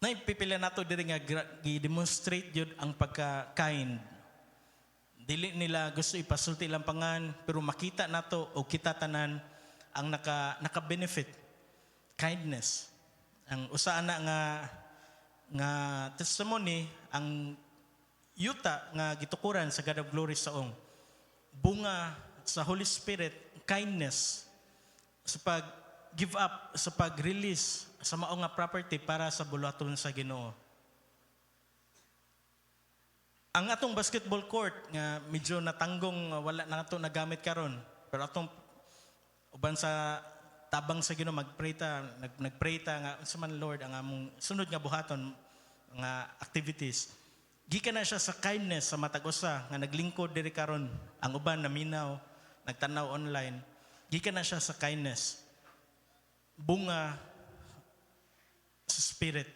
Naipipila nato diri nga gi-demonstrate jud ang pagka-kind. Dili nila gusto ipasulti lang pangan pero makita nato o kita tanan ang naka-benefit. Kindness. Ang usa na nga testimony ang yuta nga gitukuran sa God of Glory saong bunga sa Holy Spirit, kindness sa pag give up, sa pag-release sa mao nga property para sa bulaton sa Ginoo. Ang atong basketball court nga medyo natanggong wala na nato nagamit karon, pero atong uban sa tabang sa Ginoo magpray ta, nagpray ta nga unsa man Lord ang among sunod nga buhaton nga activities. Gikan na siya sa kindness sa matag usa nga naglingkod diri karon, ang uban naminaw, nagtanaw online. Gikan na siya sa kindness. Bunga sa spirit.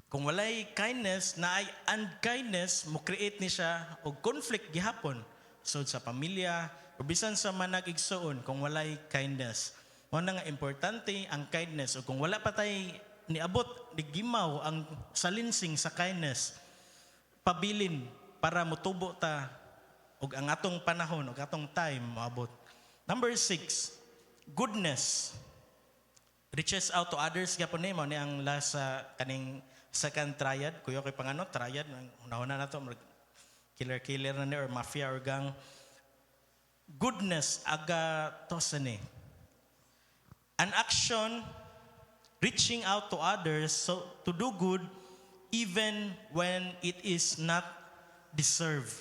Kung walay kindness, na ay unkindness, mo create ni siya og conflict gihapon. So sa pamilya, o bisan sa manag-igsoon, kung walay kindness. Mo na nga importante ang kindness. O kung wala pa tay niabot, nigimaw ang salinsing sa kindness, pabilin para mutubo ta og ang atong panahon, og atong time moabot. Number 6, goodness. Reaches out to others. Gapon ni mo ni ang last kaning second triad, kuya kay pangano triad, una na to killer na ni or mafia or gang. Goodness aga tosane. An action reaching out to others so to do good even when it is not deserved.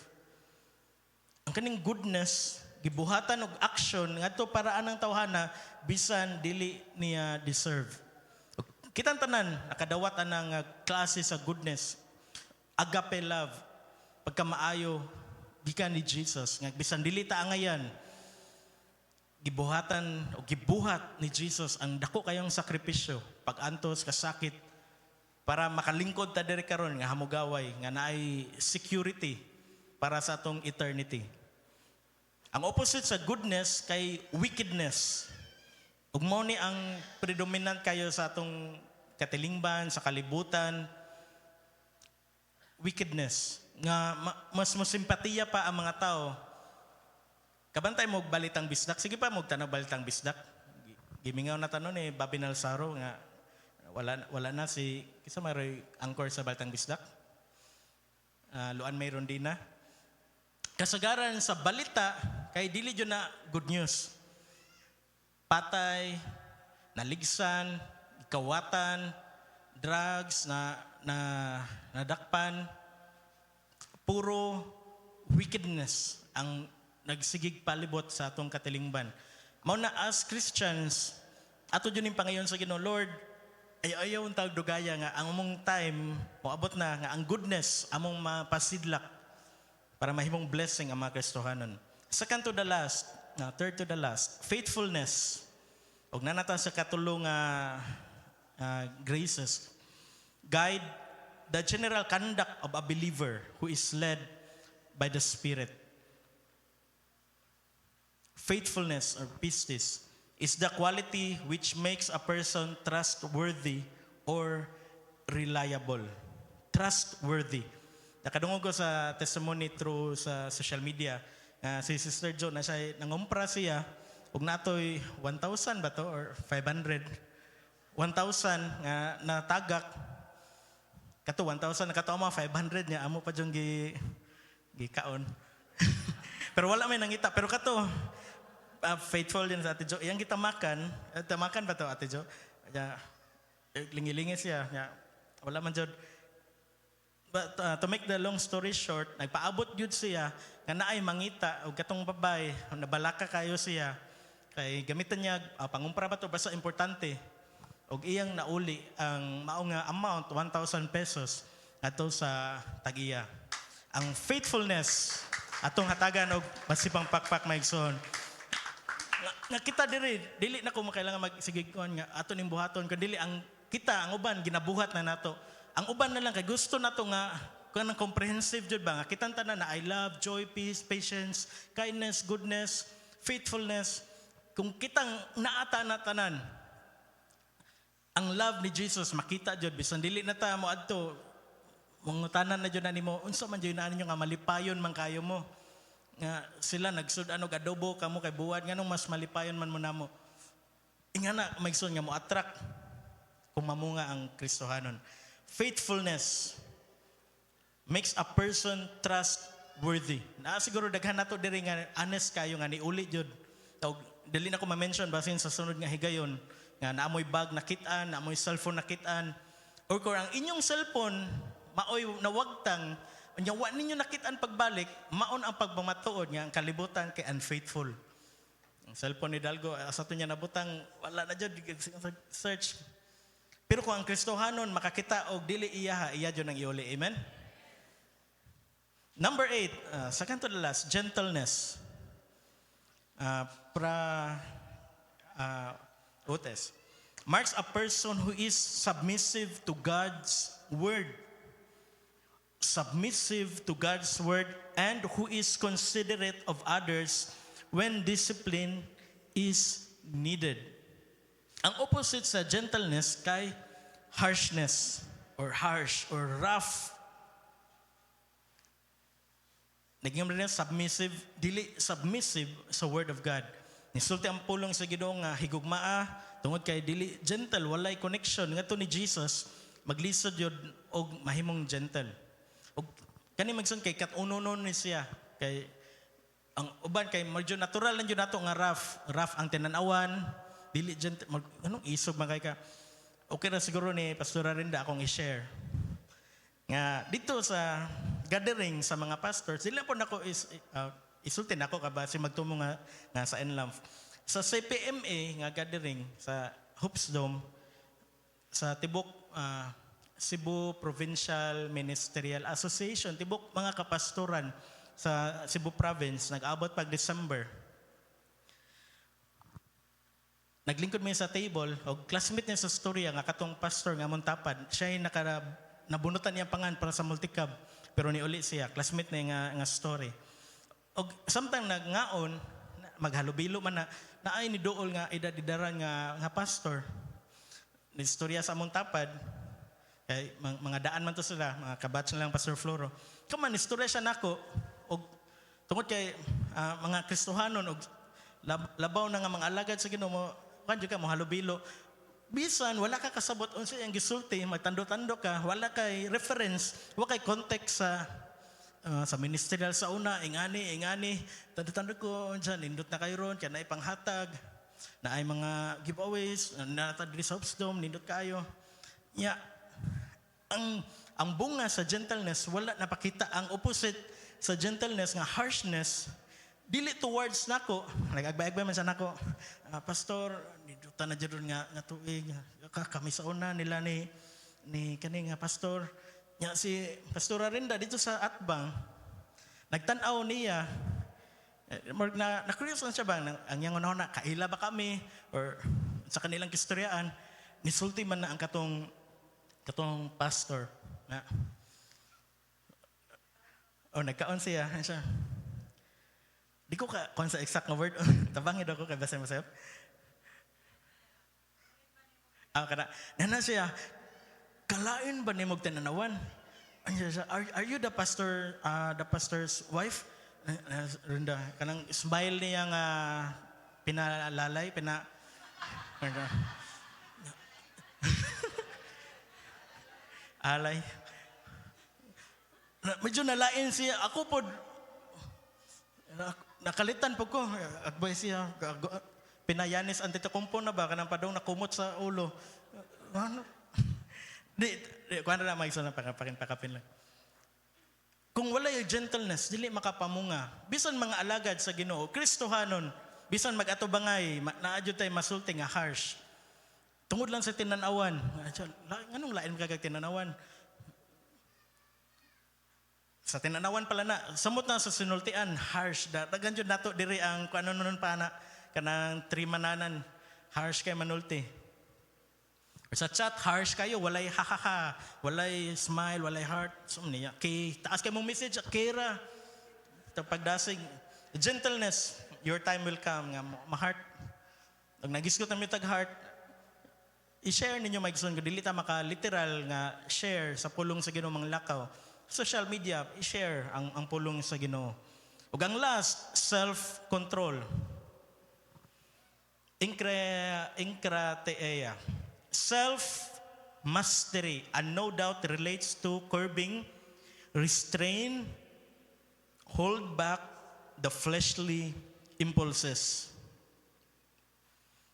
Ang kaning goodness gibuhatan og action ngadto paraan ng tawhana bisan dili niya deserve. Kitang tanan nakadawat anang klase sa goodness. Agape love, pagkamaayo gikan ni Jesus nga bisan dili ta angayan gibuhatan o gibuhat ni Jesus ang dako kayong sakripisyo, pag-antos kasakit para makalingkod ta diri karon nga hamugaway nga naay security para sa atong eternity. Ang opposite sa goodness kay wickedness. Ug mao ni ang predominant kayo sa atong katilingban, sa kalibutan, wickedness. Nga mas simpatiya pa ang mga tao. Kabantay mo balitang bisdak. Sige pa mo tanong balitang bisdak. Gimingaw na tanon ni Bobby Nalsaro nga wala na si kisa may anchor sa balitang bisdak. Luan may Rondina. Kasagaran sa balita kay dili jud na good news. Patay, naligsan, kawatan, drugs na nadakpan, puro wickedness ang nagsigig palibot sa atong katilingban. Mao na as Christians, ato jud ning pangayon sa Ginoo, Lord, ayaw ang tawag dugaya nga ang among time moabot na nga ang goodness among mapasidlak para mahimong blessing ang mga Kristohanon. Second to the last, third to the last, faithfulness. Og nanata sa katulong graces guide the general conduct of a believer who is led by the Spirit. Faithfulness or pistis is the quality which makes a person trustworthy or reliable. Trustworthy. Nakadungog ko sa testimony through sa social media. Si Sister Jo na siya nangumpra siya ug natoy 1,000 ba to or 500. 1,000 nga natagak. Kato 1,000 nakato mga 500 niya amo pa jung gikaon. Pero wala may nangita. Pero kato faithful din sa Ate Jo. Iyang kita makan ba to Ate Jo? Lingi-lingi siya. Wala man jud. But to make the long story short, nagpaabot jud siya nga naay mangita og katong babay, nabalaka kayo siya. Kay gamitan niya pangumpra ba to basta importante. Og iyang nauli ang mao nga amount 1,000 pesos ato sa tagiya. Ang faithfulness atong hatagan og masipang pakpak maigsoon. Nga kita dili na ko makailangan magsigigkon nga ato ning buhaton kun dili ang kita ang uban ginabuhat na nato. Ang uban na lang kay gusto nato nga kanang comprehensive jud ba nga kitang tanan na I love, joy, peace, patience, kindness, goodness, faithfulness. Kung kitang naata na tanan ang love ni Jesus makita jud bisan dili na ta mo adto mangutanan na jud nimo unsa man jud na ninyo nga malipayon man kayo mo. Nga sila nagsud-an og adobo kamo kay buwad nganong mas malipayon man mo namo. Ingana maigsoon nga mo attract kung mamunga ang Kristohanon. Faithfulness makes a person trustworthy. Na siguro daghan nato diri nga honest kayo nga niuli jud. Tawag dili na ko ma-mention basin sa sunod nga higayon nga naamoy bag nakit-an, naamoy cellphone nakit-an or kung ang inyong cellphone maoy nawagtang unya wa ninyo nakit-an pagbalik, maon ang pagbamatuod nga ang kalibutan kay unfaithful. Ang cellphone ni Dalgo asa to niya nabutang wala na jud search. Pero kung ang Kristohanon makakita og dili iya jud ang iuli. Amen. Number 8, second to the last, gentleness. Utes. Marks a person who is submissive to God's word. Submissive to God's word and who is considerate of others when discipline is needed. Ang opposite sa gentleness kay harshness or harsh or rough. Naging rin submissive, dili submissive sa word of God. Nisulti ang pulong sa Ginoo nga higugmaa tungod kay dili gentle, walay connection ngadto ni Jesus maglisod yun og mahimong gentle. Og kani magsun kay kat-unonon ni siya kay ang uban kay medyo natural lang jud nato nga rough ang tinanawan, dili gentle anong isog man kay ka. Okay na siguro ni Pastor Arinda akong i-share. Nga dito sa gathering sa mga pastors, dili po nako isulti nako kabasi magtumo nga sa Enlamp. Sa CPMA nga gathering sa Hoops Dome sa tibok Cebu Provincial Ministerial Association, tibok mga kapastoran sa Cebu Province, nag-abot pag December. Naglingkod mi sa table, o classmate niya sa storya nga katong pastor nga Montapad, siya ay nabunutan niya pangan para sa multicab, pero niuli siya, classmate niya nga story. O samtang nagngaon, maghalubilo man na ay ni Dool nga idadidaran nga pastor, ni storya sa Montapad, kay mga daan man to sila, mga kabatch na lang Pastor Floro. Kaman istorya siya nako og tungod kay mga Kristohanon og labaw na nga mga alagad sa Ginoo kanjo ka mo halubilo. Bisan wala ka kasabot unsa yang gisulti, magtando-tando ka, wala kay reference, wala kay context sa ministerial sa una, ingani, tando-tando ko dyan, indot na kayo ron, kaya na ipanghatag, na ay mga giveaways, na natadri sa Hoops Dome, nindot kayo. Yeah. Ang bunga sa gentleness, wala napakita. Ang opposite sa gentleness, nga harshness, dili towards nako, nag-agbay-agbay man sa nako, Pastor, niduta na dyan nga tuig, kami sa una nila ni kani nga pastor, nya si Pastor Arinda dito sa Atbang, nagtanaw niya, na-curious lang siya ba, ang yang una kaila ba kami, or sa kanilang kistoryaan, nisulti man na ang katong pastor na nagkaon siya. Ano siya? Di ko ka kung sa exact na word. Tabangin ako kay basa mo sa'yo. Kana nana siya, kalain ba ni mog tinanawan? Anya siya, are you the pastor's wife? Renda, kanang smile niya nga pinalalay, alay. Medyo nalain siya. Ako po, nakalitan po ko. Agbay siya. Pinayanis Antetokounmpo na ba? Kanang padong nakumot sa ulo. Ano? Kuha na lang mag-isa na pakapin lang. Kung wala yung gentleness, dili makapamunga. Bisan mga alagad sa Ginoo, Kristohanon, bisan mag-atubangay, naadyo tayo masulti nga harsh. Tungod lang sa tinanawan. Anong lain kagag tinanawan? Sa tinanawan pala na, samot na sa sinultian, harsh. Dagan yun nato diri ang kung ano nun pa na, kanang trimananan, harsh kay manulti. Sa chat, harsh kayo, walay ha-ha-ha, walay smile, walay heart. So, niya, taas kayo mong message, kera. Ito pagdasig. Gentleness, your time will come. Nga, ma-heart. Pag nagiskot na may tag-heart, i-share ninyo magsun ko dili ta maka literal nga share sa pulong sa Ginoo mga lakaw. Social media, i-share ang pulong sa Ginoo. Ug ang last, self-control. Inkrateia. Self-mastery, and no doubt relates to curbing, restrain, hold back the fleshly impulses.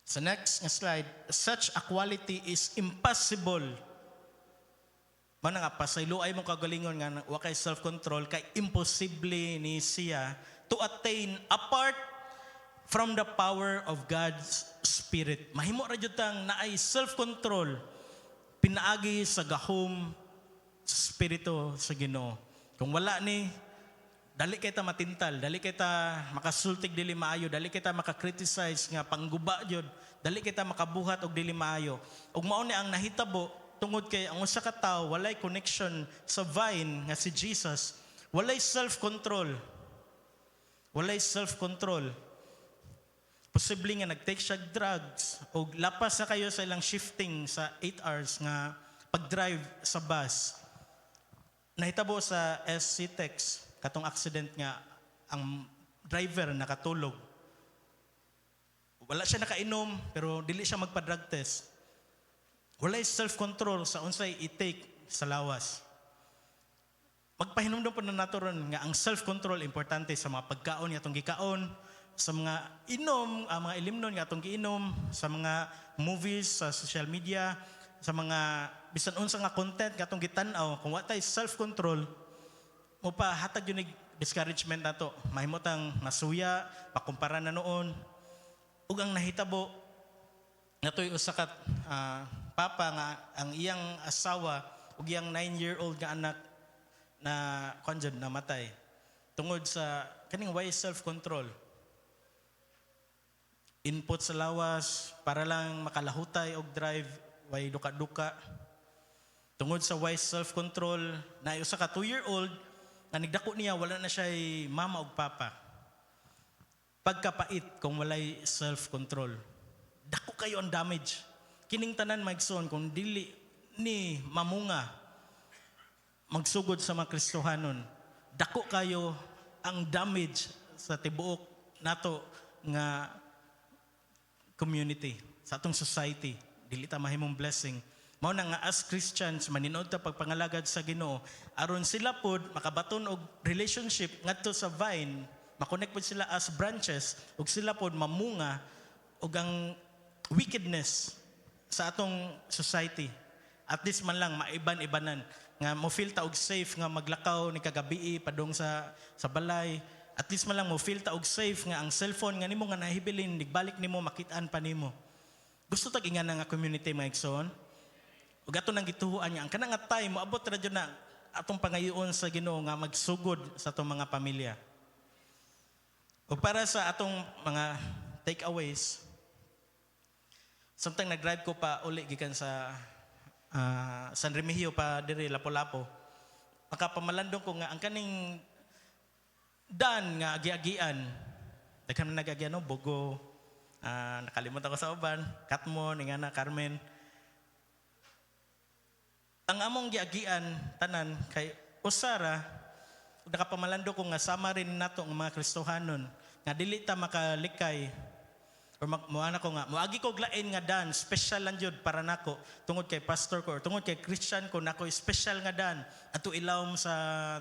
Sa next slide, such a quality is impossible. Mana nga pasaylo ay mong kagalingon nga wa kay self-control kay imposible ni siya to attain apart from the power of God's Spirit. Mahimo ra jud tang naay self-control pinaagi sa gahom sa Espiritu sa Ginoo. Kung wala ni, dali kay ta matintal, dali kay ta makasultig dili maayo, dali kay ta maka-criticize nga pangguba jud, dali kay ta makabuhat og dili maayo. Ug mao ni ang nahitabo tungod kay ang usa ka tawo walay connection sa vine nga si Jesus, walay self-control. Walay self-control. Posible nga nag-take siya drugs o lapas na kayo sa ilang shifting sa 8 hours nga pag-drive sa bus. Nahitabo sa SC Tex, katong accident nga ang driver nakatulog. Wala siya nakainom pero dili siya magpa-drug test. Walay self-control sa unsay i-take sa lawas. Magpahinumdum po na nato ron nga ang self-control importante sa mga pagkaon nga atong gikaon, sa mga inom, mga ilimnon nga atong giinom, sa mga movies, sa social media, sa mga bisan unsa nga content nga atong gitan-aw, kung wa tay self-control, mo pa hatag yun discouragement nato. Mahimutang nasuya, pakumpara na noon. Ug ang nahitabo natoy usa ka papa nga ang iyang asawa ug iyang 9-year-old nga anak na konjud namatay tungod sa kaning wise self-control. Input sa lawas para lang makalahutay og drive, way duka-duka. Tungod sa wise self-control, na usa ka 2-year-old, na nigdako niya, wala na siya mama og papa. Pagkapait kung walay self-control. Dako kayo ang damage. Kining tanan maigsoon kung dili ni mamunga, magsugod sa mga Kristohanon. Dako kayo ang damage sa tibuok nato nga community, sa atong society. Dili ta mahimong blessing. Mao na nga as Christians maninood ta pagpangalagad sa Ginoo aron sila pod makabaton og relationship ngadto sa vine, makonect pod sila as branches ug sila pod mamunga og ang wickedness sa atong society. At least man lang maiban-ibanan nga mo feel ta og safe nga maglakaw ni kagabi padung sa balay. At least man lang mo feel ta og safe nga ang cellphone nga nimo nga nahibilin nigbalik nimo makit-an pa nimo. Gusto tag inga nga community mga igsoon. Ug ato nang gituhuan nga ang kanang nga time moabot ra jud na atong pangayoon sa Ginoo nga magsugod sa atong mga pamilya. O para sa atong mga takeaways, Samtang nag-drive ko pa uli gikan sa San Remigio pa diri Lapu-Lapu. Makapamalandong ko nga ang kaning dan nga agi-agian. Daghan na nag-agian no, Bogo. Nakalimutan ko sa uban, Katmon, ingana Carmen. Ang among giagian tanan kay usara nakapamalandong ko nga sama rin nato ang mga Kristohanon nga dili ta makalikay or moana ko nga moagi ko lain nga dan special lang jud para nako tungod kay pastor ko or tungod kay Christian ko nako special nga dan ato ilawom sa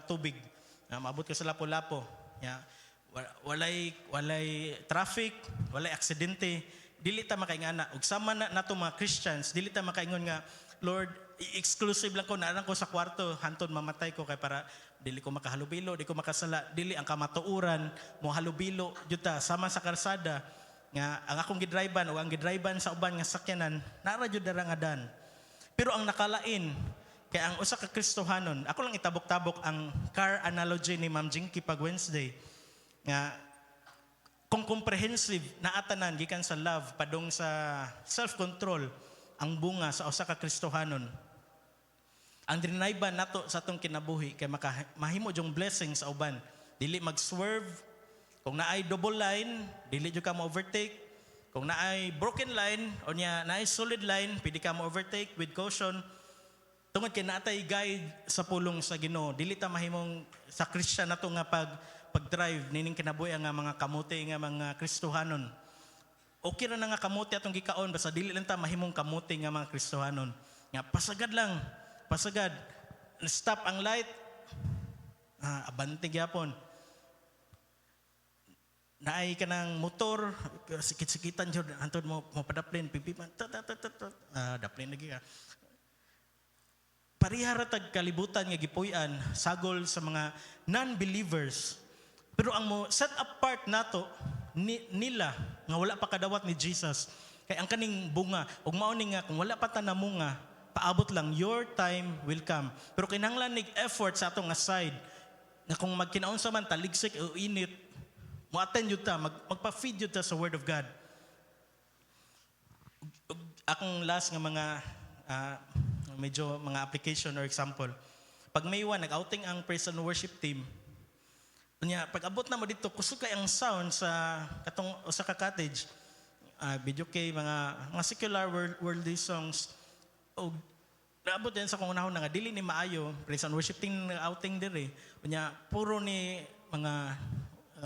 tubig maabot ko sa Lapu-Lapu walay traffic walay aksidente dili ta makaingana ug sama na nato mga Christians dili ta makaingon nga Lord exclusive lang ko na ko sa kwarto hantod mamatay ko kay para dili ko makahalubilo di ko makasala dili ang kamatuuran mo halubilo jud ta sama sa karsada nga ang akong gidriban o ang gidriban sa uban nga sakyanan nara jud dara nga dan pero ang nakalain kay ang usa ka Kristohanon ako lang itabok-tabok ang car analogy ni Ma'am Jinky pag Wednesday nga kung comprehensive na atanan gikan sa love padung sa self-control ang bunga sa usa ka Kristohanon ang dinayban nato sa atong kinabuhi kay mahimo jong blessing sa uban dili mag-swerve kung naay double line dili jud ka ma-overtake kung naay broken line o nya naay solid line pwede ka ma-overtake with caution tungod kay natay guide sa pulong sa Ginoo dili ta mahimong sa Christian nato nga pag-drive nining kinabuhi nga mga kamote nga mga Kristohanon okay ra na nga kamote atong gikaon basta dili lang ta mahimong kamote nga mga Kristohanon nga pasagad lang pasagad stop ang light abante gyapon naay ka ng motor sikit-sikitan jud antod mo padaplin pipipan daplin lagi ka parihara tag kalibutan nga gipuy-an sagol sa mga non-believers pero ang mo set apart nato nila nga wala pa kadawat ni Jesus kay ang kaning bunga ug mao ni nga kung wala pa ta namunga paabot lang your time will come pero kinahanglan nig effort sa atong side nga kung magkinaon sa man taligsik o init mo attend jud ta magpa-feed jud ta sa word of God akong last nga mga medyo mga application or example pag May 1 nag-outing ang praise and worship team nya pag abot na mo dito kusog kay ang sound sa katong usa ka cottage video kay mga secular worldly songs o naabot din sa kung unahon nga dili ni maayo praise and worship team outing dire nya puro ni mga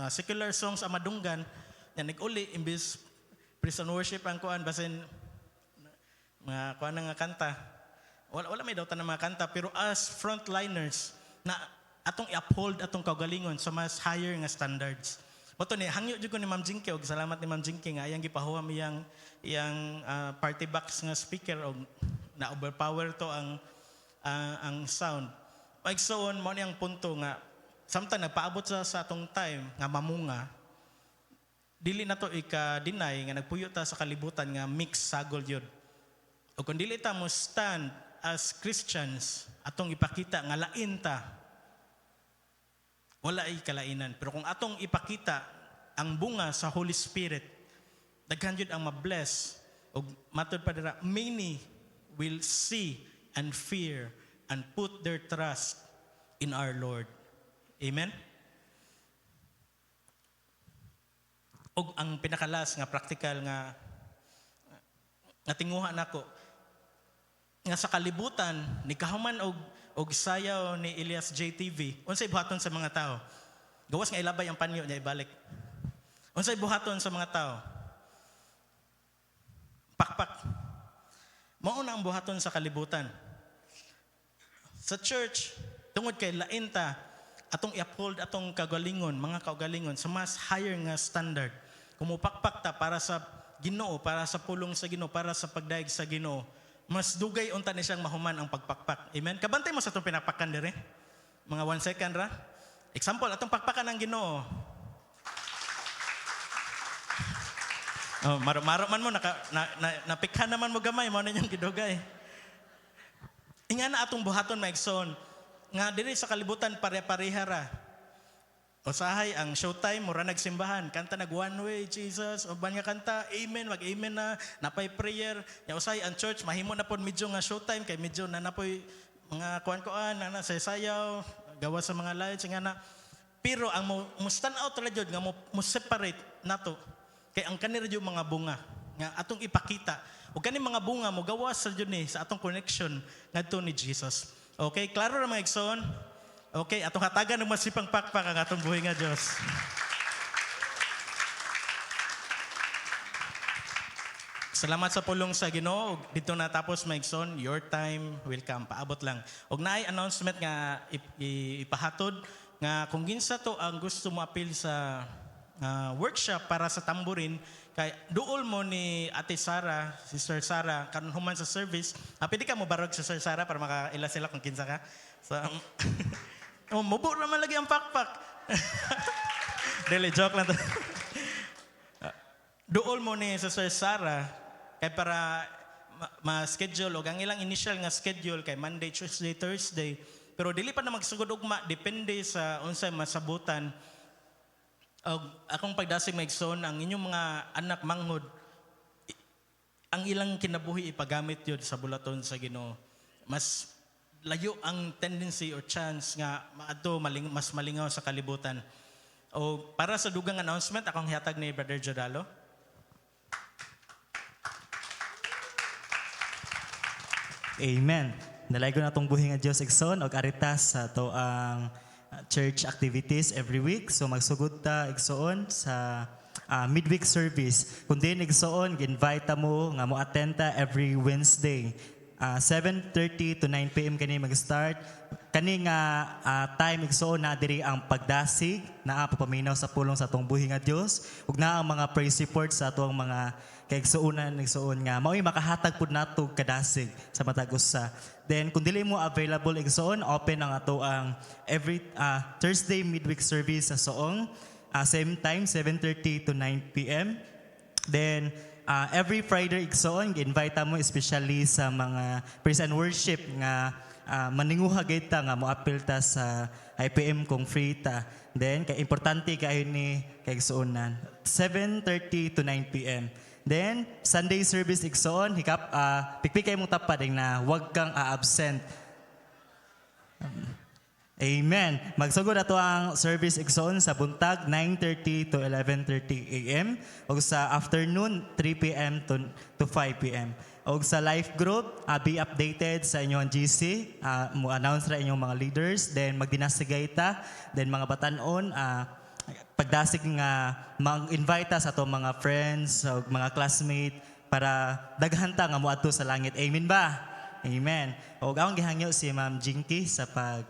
secular songs ang madunggan nya nag-uli imbis praise and worship ang kuan basin mga kuan nga kanta wala may daw ta na mga kanta pero as frontliners na atong i-uphold atong kaugalingon sa mas higher nga standards. Moto ni hangyo jud ko ni Ma'am Jinky og salamat ni Ma'am Jinky nga ayang gipahuam iyang party box nga speaker og na overpower to ang sound. Pagsuon mo ni ang punto nga samtang nagpaabot sa atong time nga mamunga dili na to ika-deny nga nagpuyo ta sa kalibutan nga mix sagol yun. O kung dili ta mo stand as Christians atong ipakita nga lain ta wala ay kalainan. Pero kung atong ipakita ang bunga sa Holy Spirit, daghan jud ang mabless. O matod pa dira, many will see and fear and put their trust in our Lord. Amen? O ang pinakalas nga practical nga tinguha nako nga sa kalibutan ni kahuman og sayaw ni Elias JTV unsay buhaton sa mga tao gawas nga ilabay ang panyo niya ibalik unsay buhaton sa mga tao pakpak mao na ang buhaton sa kalibutan sa church tungod kay lain ta atong i-uphold atong kagalingon mga kaugalingon sa mas higher nga standard kumupakpak ta para sa Ginoo para sa pulong sa Ginoo para sa pagdaig sa Ginoo mas dugay unta ni siyang mahuman ang pagpakpak. Amen? Kabantay mo sa itong pinapakpan dire. Mga 1 second ra. Example, atong pakpakan ng Ginoo. Oh, maro man mo, napikhan naman mo gamay, mo na niyang gidugay. Inga na atong buhaton, Maigson, nga diri sa kalibutan pare-pareha ra. Usahay ang showtime mura nagsimbahan, kanta nag one way Jesus, uban nga kanta, amen, mag-amen na, napay prayer. Ya usahay ang church mahimo na pod medyo nga showtime kay medyo na napoy mga kuan-kuan na sayaw, gawa sa mga lights nga na. Pero ang mo stand out ra jud nga mo separate nato kay ang kanira jud mga bunga nga atong ipakita. Ug kani mga bunga mo gawas sa jud ni sa atong connection ngadto ni Jesus. Okay, klaro ra mga igsoon? Okay, atong hatagan ng masipang pakpak ang atong buhay nga Diyos. Salamat sa pulong sa Ginoo. Dito na tapos maigsoon, your time will come. Paabot lang. Og naay announcement nga ipahatod nga kung ginsa to ang gusto mo appeal sa workshop para sa tamborin, kay duol mo ni Ate Sara, Sister Sara, karon human sa service. Pwede ka mo barog sa Sister Sara para makaila sila kung kinsa ka. So, mubo naman lagi ang pakpak. Dili, joke lang to. Duol mo ni Sister Sara kay para ma-schedule o ang ilang initial nga schedule kay Monday, Tuesday, Thursday. Pero dili pa na magsugod ugma, depende sa unsay masabutan. Akong pagdasig maigsoon ang inyong mga anak manghod, ang ilang kinabuhi ipagamit yun sa bulaton sa Ginoo. Mas layo ang tendency or chance nga maadto mas malingaw sa kalibutan. O para sa dugang announcement, akong hihatag ni Brother Jodalo. Amen. Nalay ko na itong buhi nga Diyos igsoon og aritas sa to ang church activities every week. So magsugod ta igsoon sa midweek service. Kung din igsoon, gi-invite mo nga mo attend ta every Wednesday. 7:30 to 9 p.m. kani mag-start. Kani nga time igsoon na diri ang pagdasig na papaminaw sa pulong sa atong buhi nga Dios ug na ang mga praise report sa atong mga kaigsuonan igsoon nga mao'y makahatag pud nato kadasig sa matag usa. Then kung dili mo available igsoon, open ang ato ang every Thursday midweek service sa Soong, same time 7:30 to 9 p.m. Then every Friday igsoon, gi-invite mo especially sa mga praise and worship nga maninguha gayta nga moapil ta sa IPM kung free ta. Then kay importante kayo ni kay igsoonan 7:30 to 9 p.m. Then Sunday service igsoon, pikpik kay mong tapad na wag kang absent. Amen. Magsugod ato ang service igsoon sa buntag 9:30 to 11:30 a.m. o sa afternoon 3 p.m. to 5 p.m. O sa life group, be updated sa inyong GC, mo announce ra inyong mga leaders, then magdinasigay ta, then mga batanon pagdasig nga mag-invite sa ato mga friends o mga classmate para daghan ta nga moadto sa langit. Amen ba? Amen. O akong gihangyo si Ma'am Jinky sa pag